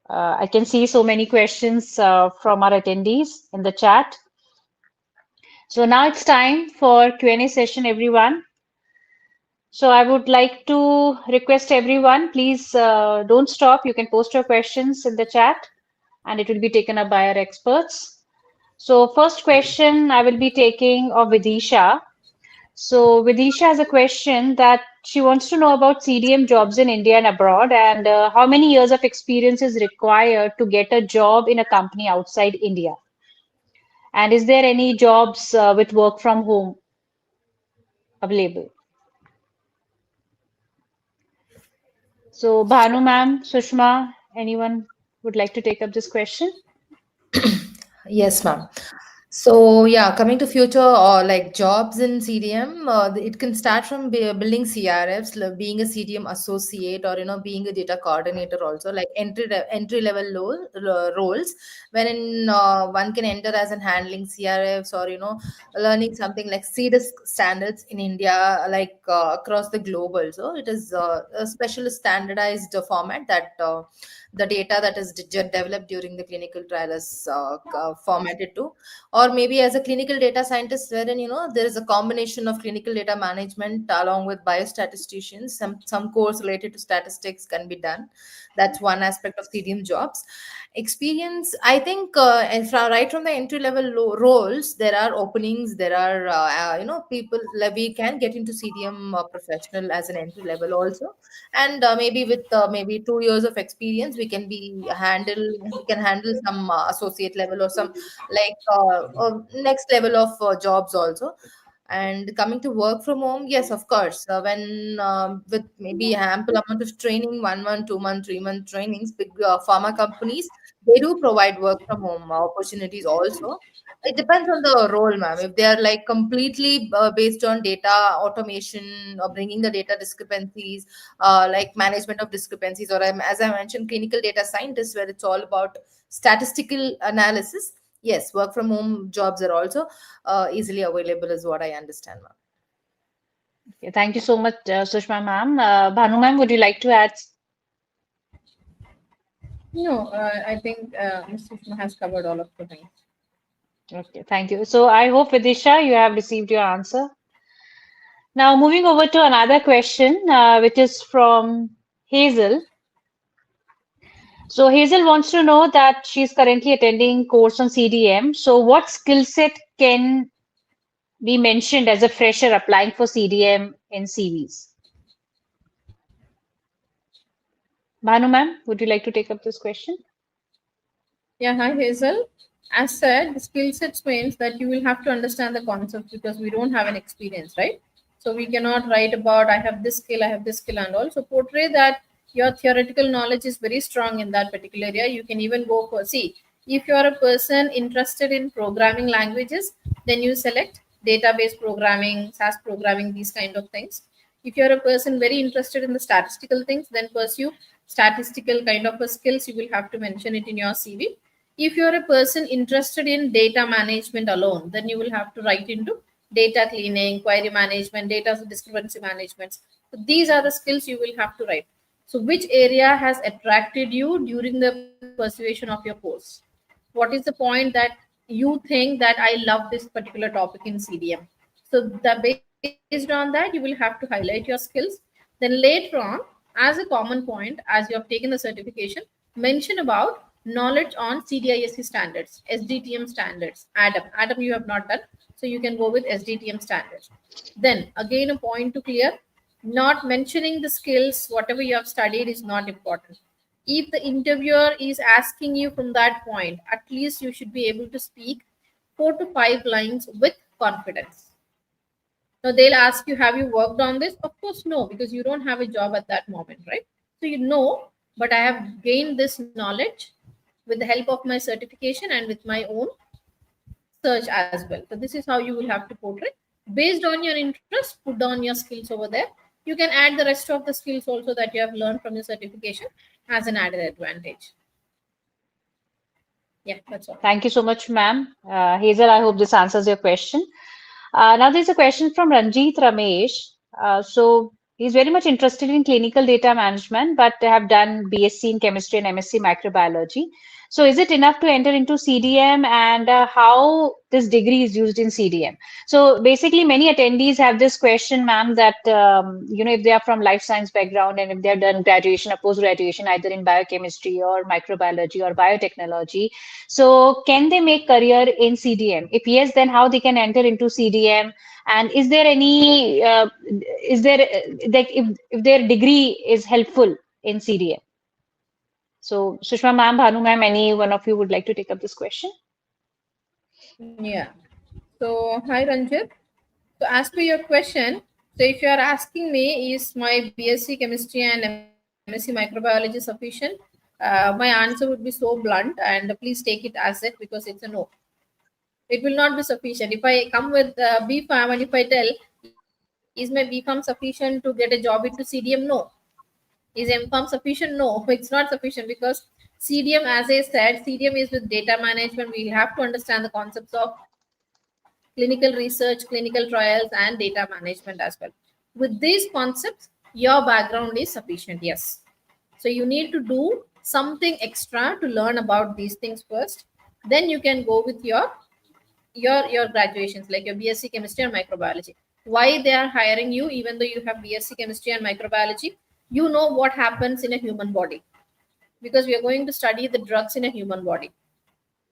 Speaker 1: I can see so many questions from our attendees in the chat. So now it's time for Q&A session, everyone. So I would like to request everyone, please don't stop. You can post your questions in the chat and it will be taken up by our experts. So first question I will be taking of Vidisha. So Vidisha has a question that she wants to know about CDM jobs in India and abroad, and how many years of experience is required to get a job in a company outside India? And is there any jobs with work from home available? So Bhanu ma'am, Sushma, anyone would like to take up this question?
Speaker 2: Yes, ma'am. So yeah, coming to future or like jobs in CDM, it can start from building CRFs, being a CDM associate, or being a data coordinator also, like entry level roles, wherein one can enter as in handling CRFs, or learning something like CDIS standards in India, like across the global. So it is a special standardized format that the data that is developed during the clinical trial is formatted to. Or maybe as a clinical data scientist, wherein there is a combination of clinical data management along with biostatisticians. Some course related to statistics can be done. That's one aspect of CDM jobs. Experience, I think, and right from the entry level roles, there are openings. There are people, like, we can get into CDM professional as an entry level also. And maybe with maybe 2 years of experience, we can handle some associate level or some, like, next level of jobs also. And coming to work from home, yes, of course, when with maybe ample amount of training, 1 month, 2 month, 3 month trainings, big pharma companies, they do provide work from home opportunities also. It depends on the role, ma'am. If they are like completely based on data automation or bringing the data discrepancies, like management of discrepancies, or as I mentioned, clinical data scientists, where it's all about statistical analysis, yes, work from home jobs are also easily available, is what I understand, ma'am.
Speaker 1: Okay, thank you so much, Sushma ma'am. Bhanu ma'am, would you like to add?
Speaker 3: No, I think Ms. Sushma has covered all of the things.
Speaker 1: Okay, thank you. So I hope, Vidisha, you have received your answer. Now moving over to another question, which is from Hazel. So Hazel wants to know that she's currently attending course on CDM. So what skill set can be mentioned as a fresher applying for CDM in CVs? Bhanu ma'am, would you like to take up this question?
Speaker 3: Yeah, hi Hazel. As said, the skill sets means that you will have to understand the concept because we don't have an experience, right? So we cannot write about I have this skill, I have this skill, and all. So portray that your theoretical knowledge is very strong in that particular area. You can even go for see if you are a person interested in programming languages, then you select database programming, SAS programming, these kind of things. If you're a person very interested in the statistical things, then pursue statistical kind of a skills. You will have to mention it in your CV. If you're a person interested in data management alone, then you will have to write into data cleaning, query management, data discrepancy management. So these are the skills you will have to write. So which area has attracted you during the persuasion of your course? What is the point that you think that I love this particular topic in CDM? So that based on that, you will have to highlight your skills. Then later on, as a common point, as you have taken the certification, mention about knowledge on CDISC standards, SDTM standards, ADAM. ADAM you have not done, so you can go with SDTM standards. Then again a point to clear, not mentioning the skills, whatever you have studied is not important. If the interviewer is asking you from that point, at least you should be able to speak 4 to 5 lines with confidence. Now they'll ask you, have you worked on this? Of course, no, because you don't have a job at that moment, right? So you know, but I have gained this knowledge with the help of my certification and with my own search as well. So this is how you will have to portray. Based on your interest, put down your skills over there. You can add the rest of the skills also that you have learned from your certification as an added advantage. Yeah, that's all.
Speaker 1: Thank you so much, ma'am. Hazel, I hope this answers your question. Now there's a question from Ranjit Ramesh. So he's very much interested in clinical data management, but they have done BSc in chemistry and MSc microbiology. So is it enough to enter into CDM, and how this degree is used in CDM? So basically, many attendees have this question, ma'am, that if they are from life science background and if they have done graduation or post graduation either in biochemistry or microbiology or biotechnology, so can they make career in CDM? If yes, then how they can enter into CDM? And is there any like if their degree is helpful in CDM? So Sushma ma'am, Bhanu ma'am, any one of you would like to take up this question?
Speaker 3: Yeah. So hi Ranjit. So as per your question, so if you are asking me, is my BSc chemistry and MSc microbiology sufficient? My answer would be so blunt, and please take it as it because it's a no. It will not be sufficient. If I come with B Farm and if I tell, is my B Farm sufficient to get a job into CDM? No. Is M Farm sufficient? No, it's not sufficient because CDM, as I said, CDM is with data management. We have to understand the concepts of clinical research, clinical trials, and data management as well. With these concepts, your background is sufficient, yes. So you need to do something extra to learn about these things first. Then you can go with your graduations like your BSc chemistry and microbiology. Why they are hiring you even though you have BSc chemistry and microbiology? You know what happens in a human body because we are going to study the drugs in a human body,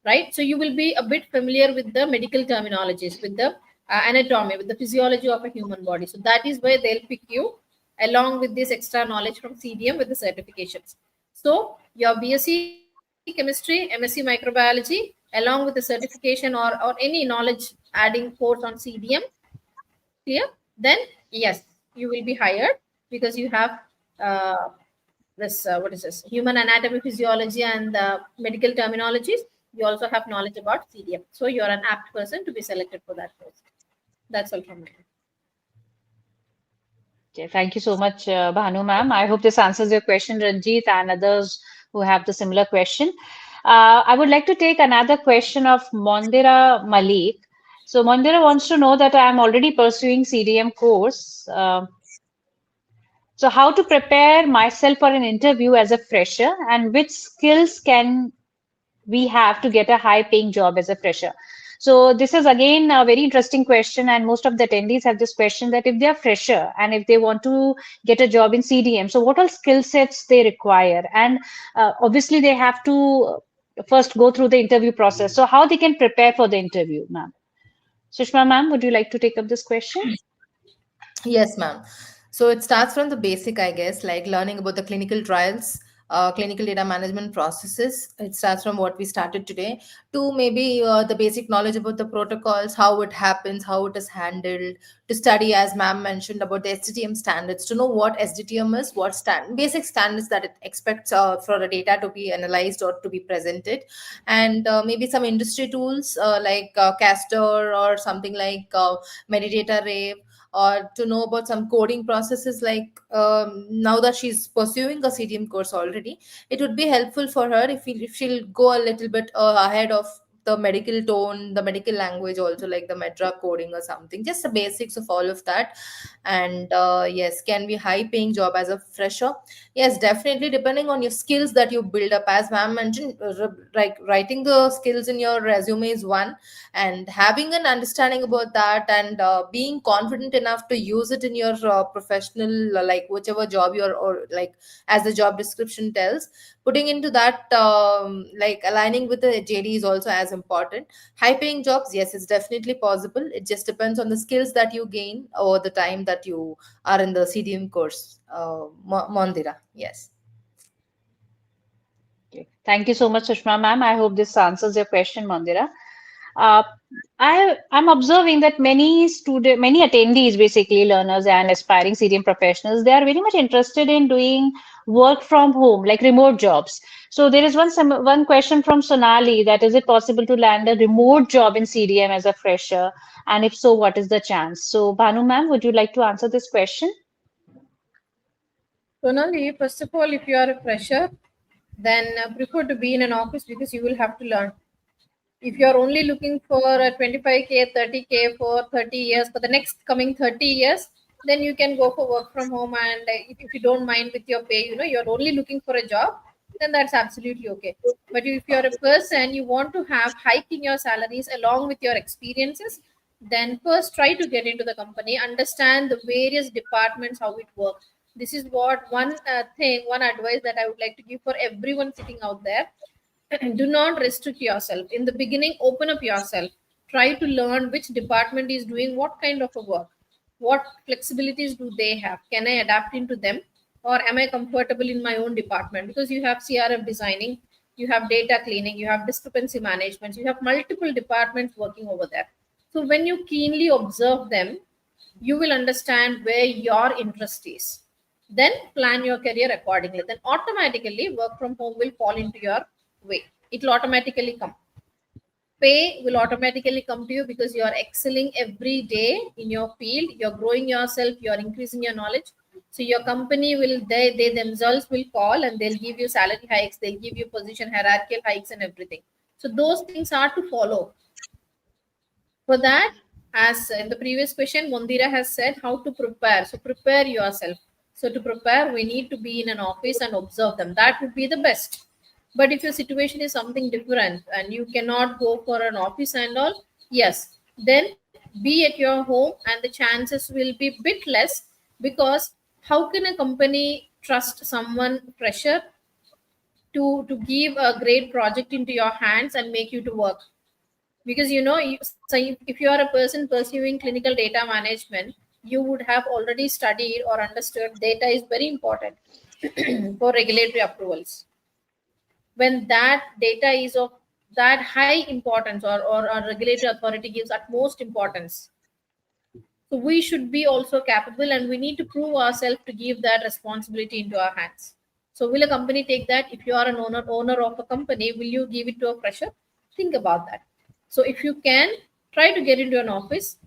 Speaker 3: right? So you will be a bit familiar with the medical terminologies, with the anatomy, with the physiology of a human body. So that is why they'll pick you along with this extra knowledge from CDM with the certifications. So your BSc chemistry, MSc microbiology, along with the certification or any knowledge adding course on CDM, clear? Then yes, you will be hired because you have this what is this human anatomy, physiology, and medical terminologies. You also have knowledge about CDM, so you're an apt person to be selected for that post. That's all from me.
Speaker 1: Okay, thank you so much, Bhanu ma'am. I hope this answers your question, Ranjit, and others who have the similar question. I would like to take another question of Mondira Malik. So Mondira wants to know that I am already pursuing CDM course. So how to prepare myself for an interview as a fresher, and which skills can we have to get a high paying job as a fresher? So this is again a very interesting question, and most of the attendees have this question that if they are fresher and if they want to get a job in CDM, so what all skill sets they require? And obviously they have to first go through the interview process. So how they can prepare for the interview, ma'am? Sushma ma'am, would you like to take up this question?
Speaker 2: Yes, ma'am. So it starts from the basic, I guess, like learning about the clinical trials, clinical data management processes. It starts from what we started today to maybe the basic knowledge about the protocols, how it happens, how it is handled, to study, as ma'am mentioned, about the SDTM standards, to know what SDTM is, what basic standards that it expects for the data to be analyzed or to be presented, and maybe some industry tools like Castor or something like Medidata Rave, or to know about some coding processes. Like now that she's pursuing a CDM course already, it would be helpful for her if she'll go a little bit ahead of the medical tone, the medical language, also like the Medra coding or something, just the basics of all of that. And yes, can be high paying job as a fresher. Yes, definitely, depending on your skills that you build up, as ma'am mentioned, like writing the skills in your resume is one, and having an understanding about that, and being confident enough to use it in your professional, like whichever job you're, or like as the job description tells, putting into that, like aligning with the JD is also as important. High paying jobs, yes, it's definitely possible. It just depends on the skills that you gain over the time that you are in the CDM course. Mondira, yes.
Speaker 1: Okay. Thank you so much, Sushma ma'am. I hope this answers your question, Mandira. Uh, I'm observing that many attendees, basically learners and aspiring CDM professionals, they are very much interested in doing work from home, like remote jobs. So there is one question from Sonali, that is it possible to land a remote job in CDM as a fresher? And if so, what is the chance? So Bhanu ma'am, would you like to answer this question?
Speaker 3: Sonali, first of all, if you are a fresher, then prefer to be in an office because you will have to learn. If you are only looking for a 25K, 30K for 30 years, for the next coming 30 years, then you can go for work from home. And if you don't mind with your pay, you're only looking for a job, then that's absolutely okay. But if you're a person, you want to have hike in your salaries along with your experiences, then first try to get into the company, understand the various departments, how it works. This is what one advice that I would like to give for everyone sitting out there. Do not restrict yourself in the beginning. Open up yourself, try to learn which department is doing what kind of a work, what flexibilities do they have, can I adapt into them, or am I comfortable in my own department? Because you have CRF designing, you have data cleaning, you have discrepancy management, you have multiple departments working over there. So when you keenly observe them, you will understand where your interest is. Then plan your career accordingly. Then automatically work from home will fall into your way. It will automatically come. Pay will automatically come to you because you are excelling every day in your field. You're growing yourself. You're increasing your knowledge. So your company will, they themselves will call and they'll give you salary hikes. They'll give you position hierarchical hikes and everything. So those things are to follow. For that, as in the previous question, Mondira has said how to prepare. So prepare yourself. So to prepare, we need to be in an office and observe them. That would be the best. But if your situation is something different and you cannot go for an office and all, yes, then be at your home and the chances will be bit less. Because how can a company trust someone pressure to give a great project into your hands and make you to work? Because so if you are a person pursuing clinical data management, you would have already studied or understood data is very important for regulatory approvals. When that data is of that high importance, or a regulatory authority gives utmost importance, so we should be also capable, and we need to prove ourselves to give that responsibility into our hands. So will a company take that? If you are an owner of a company, will you give it to a fresher? Think about that. So if you can, try to get into an office.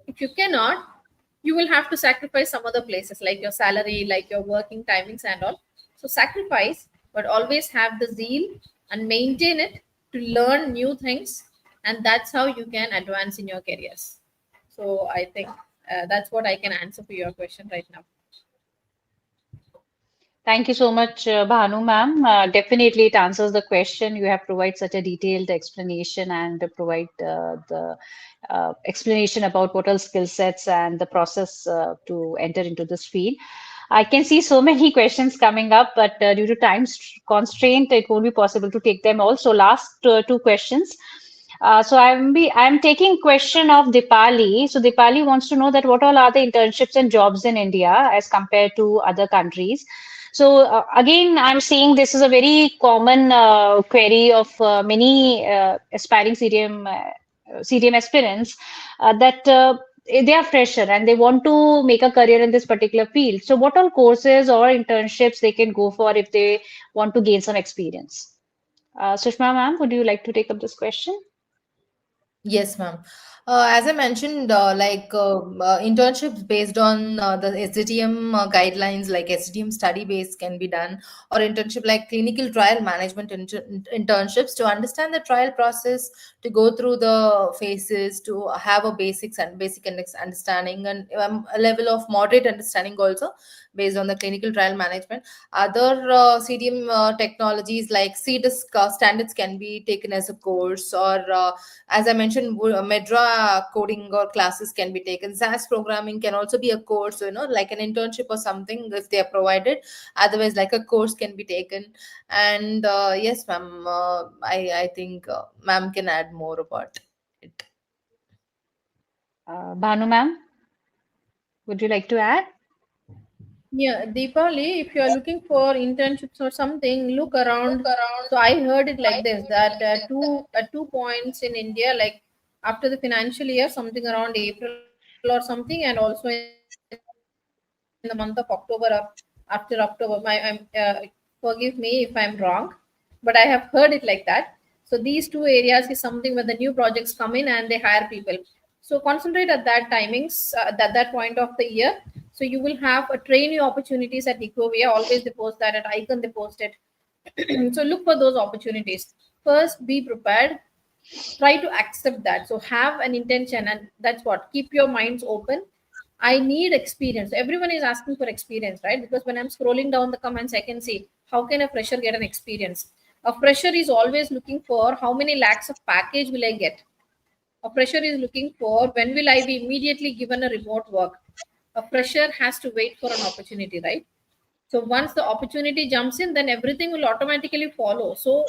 Speaker 3: If you cannot, you will have to sacrifice some other places like your salary, like your working timings and all. So sacrifice, but always have the zeal and maintain it to learn new things, and that's how you can advance in your careers. So I think that's what I can answer for your question right now.
Speaker 1: Thank you so much, Bhanu ma'am. Definitely it answers the question. You have provided such a detailed explanation and provide the explanation about what are skill sets and the process to enter into this field. I can see so many questions coming up, but due to time constraint, it won't be possible to take them all. So last two questions. I'm taking question of Dipali. So Dipali wants to know that what all are the internships and jobs in India as compared to other countries. So again, I'm saying this is a very common query of many aspiring CDM aspirants that they are fresher and they want to make a career in this particular field. So what all courses or internships they can go for if they want to gain some experience? Sushma ma'am, would you like to take up this question?
Speaker 2: Yes, ma'am. As I mentioned, internships based on the SDTM guidelines, like SDTM study base can be done, or internship like clinical trial management internships to understand the trial process, to go through the phases, to have a basic understanding, and a level of moderate understanding also based on the clinical trial management. Other CDM technologies like CDISC standards can be taken as a course, or as I mentioned, Medra coding or classes can be taken. SAS programming can also be a course, like an internship or something if they are provided. Otherwise, like a course can be taken. And yes, ma'am, I think ma'am can add more about it.
Speaker 1: Bhanu ma'am, would you like to add?
Speaker 3: Yeah, Deepali, if you are looking for internships or something, look around. So I heard it like this that two points in India, like after the financial year, something around April or something, and also in the month of October or after October. Forgive me if I'm wrong, but I have heard it like that. So these two areas is something where the new projects come in and they hire people. So concentrate at that timings, that point of the year. So you will have a trainee opportunities at Ecovia. Always they post that, at Icon they post it. So look for those opportunities. First, be prepared. Try to accept that. So have an intention, and that's what. Keep your minds open. I need experience. Everyone is asking for experience, right? Because when I'm scrolling down the comments, I can see how can a fresher get an experience. A fresher is always looking for how many lakhs of package will I get. A fresher is looking for when will I be immediately given a remote work. A fresher has to wait for an opportunity, right? So once the opportunity jumps in, then everything will automatically follow. So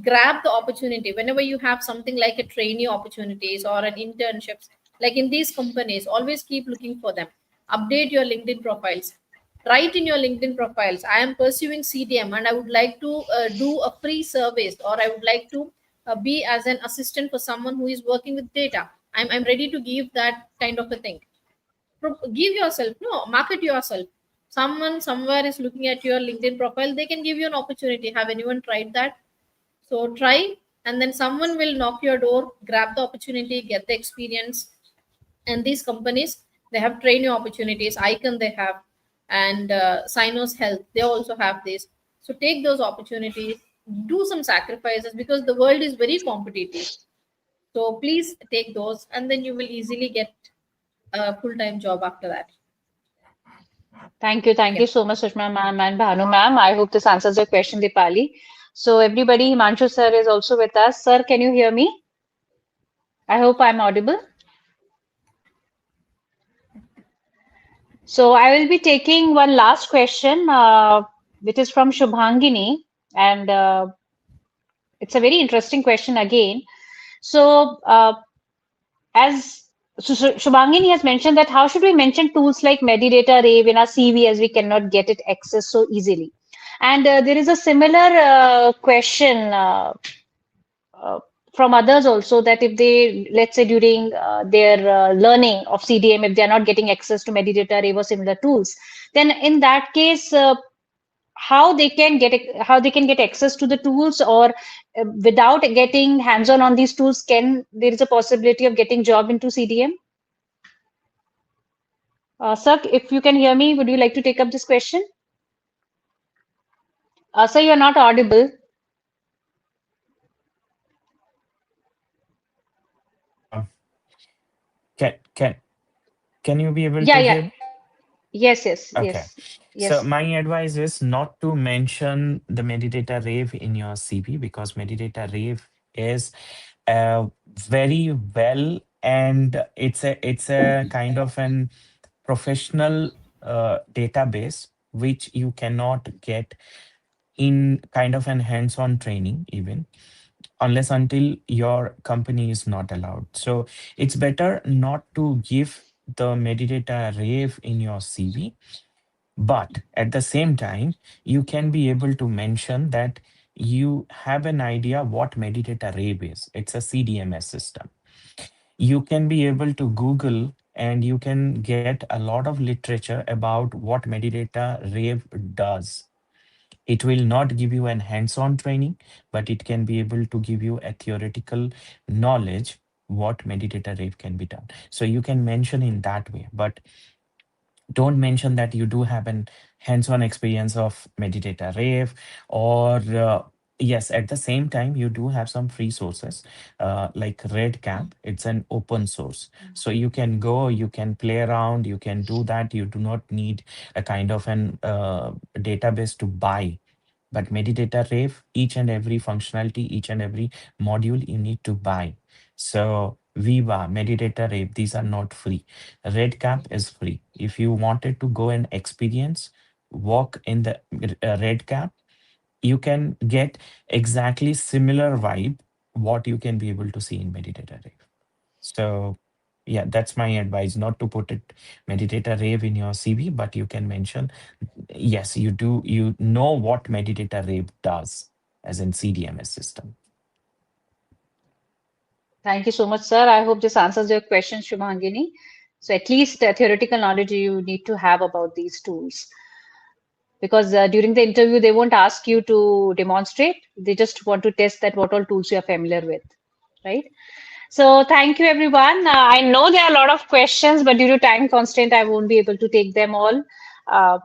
Speaker 3: grab the opportunity whenever you have something like a trainee opportunities or an internships. Like in these companies, always keep looking for them. Update your LinkedIn profiles. Write in your LinkedIn profiles, I am pursuing CDM and I would like to do a free service, or I would like to be as an assistant for someone who is working with data. I'm ready to give that kind of a thing. Give yourself, no, market yourself. Someone somewhere is looking at your LinkedIn profile, they can give you an opportunity. Have anyone tried that? So try, and then someone will knock your door, grab the opportunity, get the experience. And these companies, they have training opportunities. Icon they have, and Sinos Health they also have this. So take those opportunities, do some sacrifices, because the world is very competitive. So please take those, and then you will easily get a full-time job after that.
Speaker 1: Thank
Speaker 2: Yeah.
Speaker 1: you so much, Sushma ma'am and Bhanu ma'am. I hope this answers your question, Dipali. So everybody, Himanshu sir is also with us. Sir, can you hear me? I hope I'm audible. So I will be taking one last question, which is from Shubhangini, and it's a very interesting question again. So as Shubhangini has mentioned that how should we mention tools like Medidata Rave in our CV as we cannot get it access so easily? And there is a similar question uh, from others also that if they, let's say during their learning of CDM, if they are not getting access to Medidata Rave or similar tools, then in that case, how they can get access to the tools, or without getting hands-on on these tools, can there is a possibility of getting job into CDM? Sir, if you can hear me, would you like to take up this question? Sir, you're not audible.
Speaker 4: Uh, can can can you be able
Speaker 1: Yeah,
Speaker 4: to
Speaker 1: yeah.
Speaker 4: hear me?
Speaker 1: Yes, yes,
Speaker 4: Okay.
Speaker 1: yes,
Speaker 4: So
Speaker 1: yes.
Speaker 4: my advice is not to mention the Meditator Rave in your CV, because Meditator Rave is very well, and it's a kind of an professional database which you cannot get in kind of an hands-on training, even unless until your company is not allowed. So it's better not to give the Meditator Rave in your CV, but at the same time, you can be able to mention that you have an idea what Meditator Rave is. It's a CDMS system. You can be able to Google and you can get a lot of literature about what Meditator Rave does. It will not give you an hands-on training, but it can be able to give you a theoretical knowledge what Meditator Rave can be done. So you can mention in that way, but don't mention that you do have an hands-on experience of Meditator Rave, or yes, at the same time you do have some free sources like Redcap. It's an open source, so you can go, you can play around, you can do that. You do not need a kind of an database to buy. But Meditator Rave, each and every functionality, each and every module you need to buy. So Viva, Meditator Rave, these are not free. Redcap is free. If you wanted to go and experience, walk in the Redcap, you can get exactly similar vibe what you can be able to see in Meditator Rave. So yeah, that's my advice, not to put it Meditator Rave in your CV, but you can mention, yes, you know what Meditator Rave does as in CDMS system.
Speaker 1: Thank you so much, sir. I hope this answers your question, Shubhangini. So at least theoretical knowledge you need to have about these tools, because during the interview they won't ask you to demonstrate. They just want to test that what all tools you are familiar with, right? So thank you, everyone. I know there are a lot of questions, but due to time constraint, I won't be able to take them all. Uh,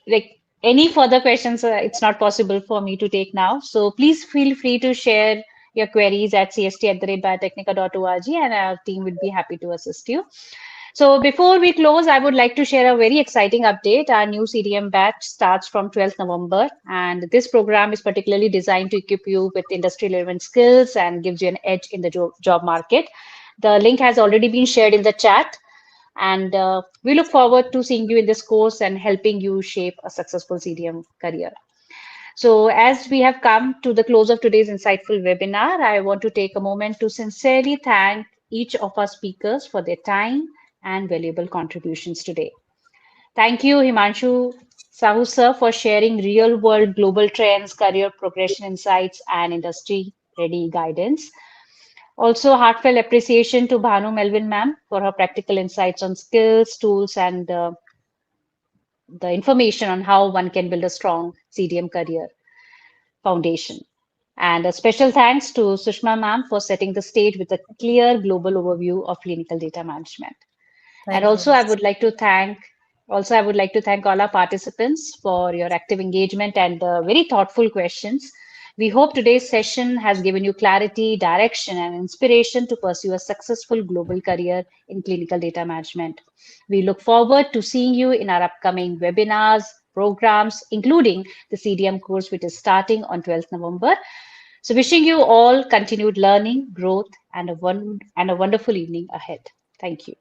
Speaker 1: like any further questions, it's not possible for me to take now. So please feel free to share your queries at cst@biotechnica.org, and our team will be happy to assist you. So before we close, I would like to share a very exciting update. Our new CDM batch starts from 12th November, and this program is particularly designed to equip you with industry-relevant skills and gives you an edge in the job market. The link has already been shared in the chat, and we look forward to seeing you in this course and helping you shape a successful CDM career. So, as we have come to the close of today's insightful webinar, I want to take a moment to sincerely thank each of our speakers for their time and valuable contributions today. Thank you, Himanshu, Sahu sir, for sharing real world global trends, career progression insights, and industry ready guidance. Also, heartfelt appreciation to Bhanu Melvin ma'am for her practical insights on skills, tools, and the information on how one can build a strong CDM career foundation. And a special thanks to Sushma ma'am for setting the stage with a clear global overview of clinical data management. And
Speaker 2: Thank you.
Speaker 1: also, I would like to thank all our participants for your active engagement and very thoughtful questions. We hope today's session has given you clarity, direction, and inspiration to pursue a successful global career in clinical data management. We look forward to seeing you in our upcoming webinars, programs, including the CDM course, which is starting on 12th November. So, wishing you all continued learning, growth, and a wonderful evening ahead. Thank you.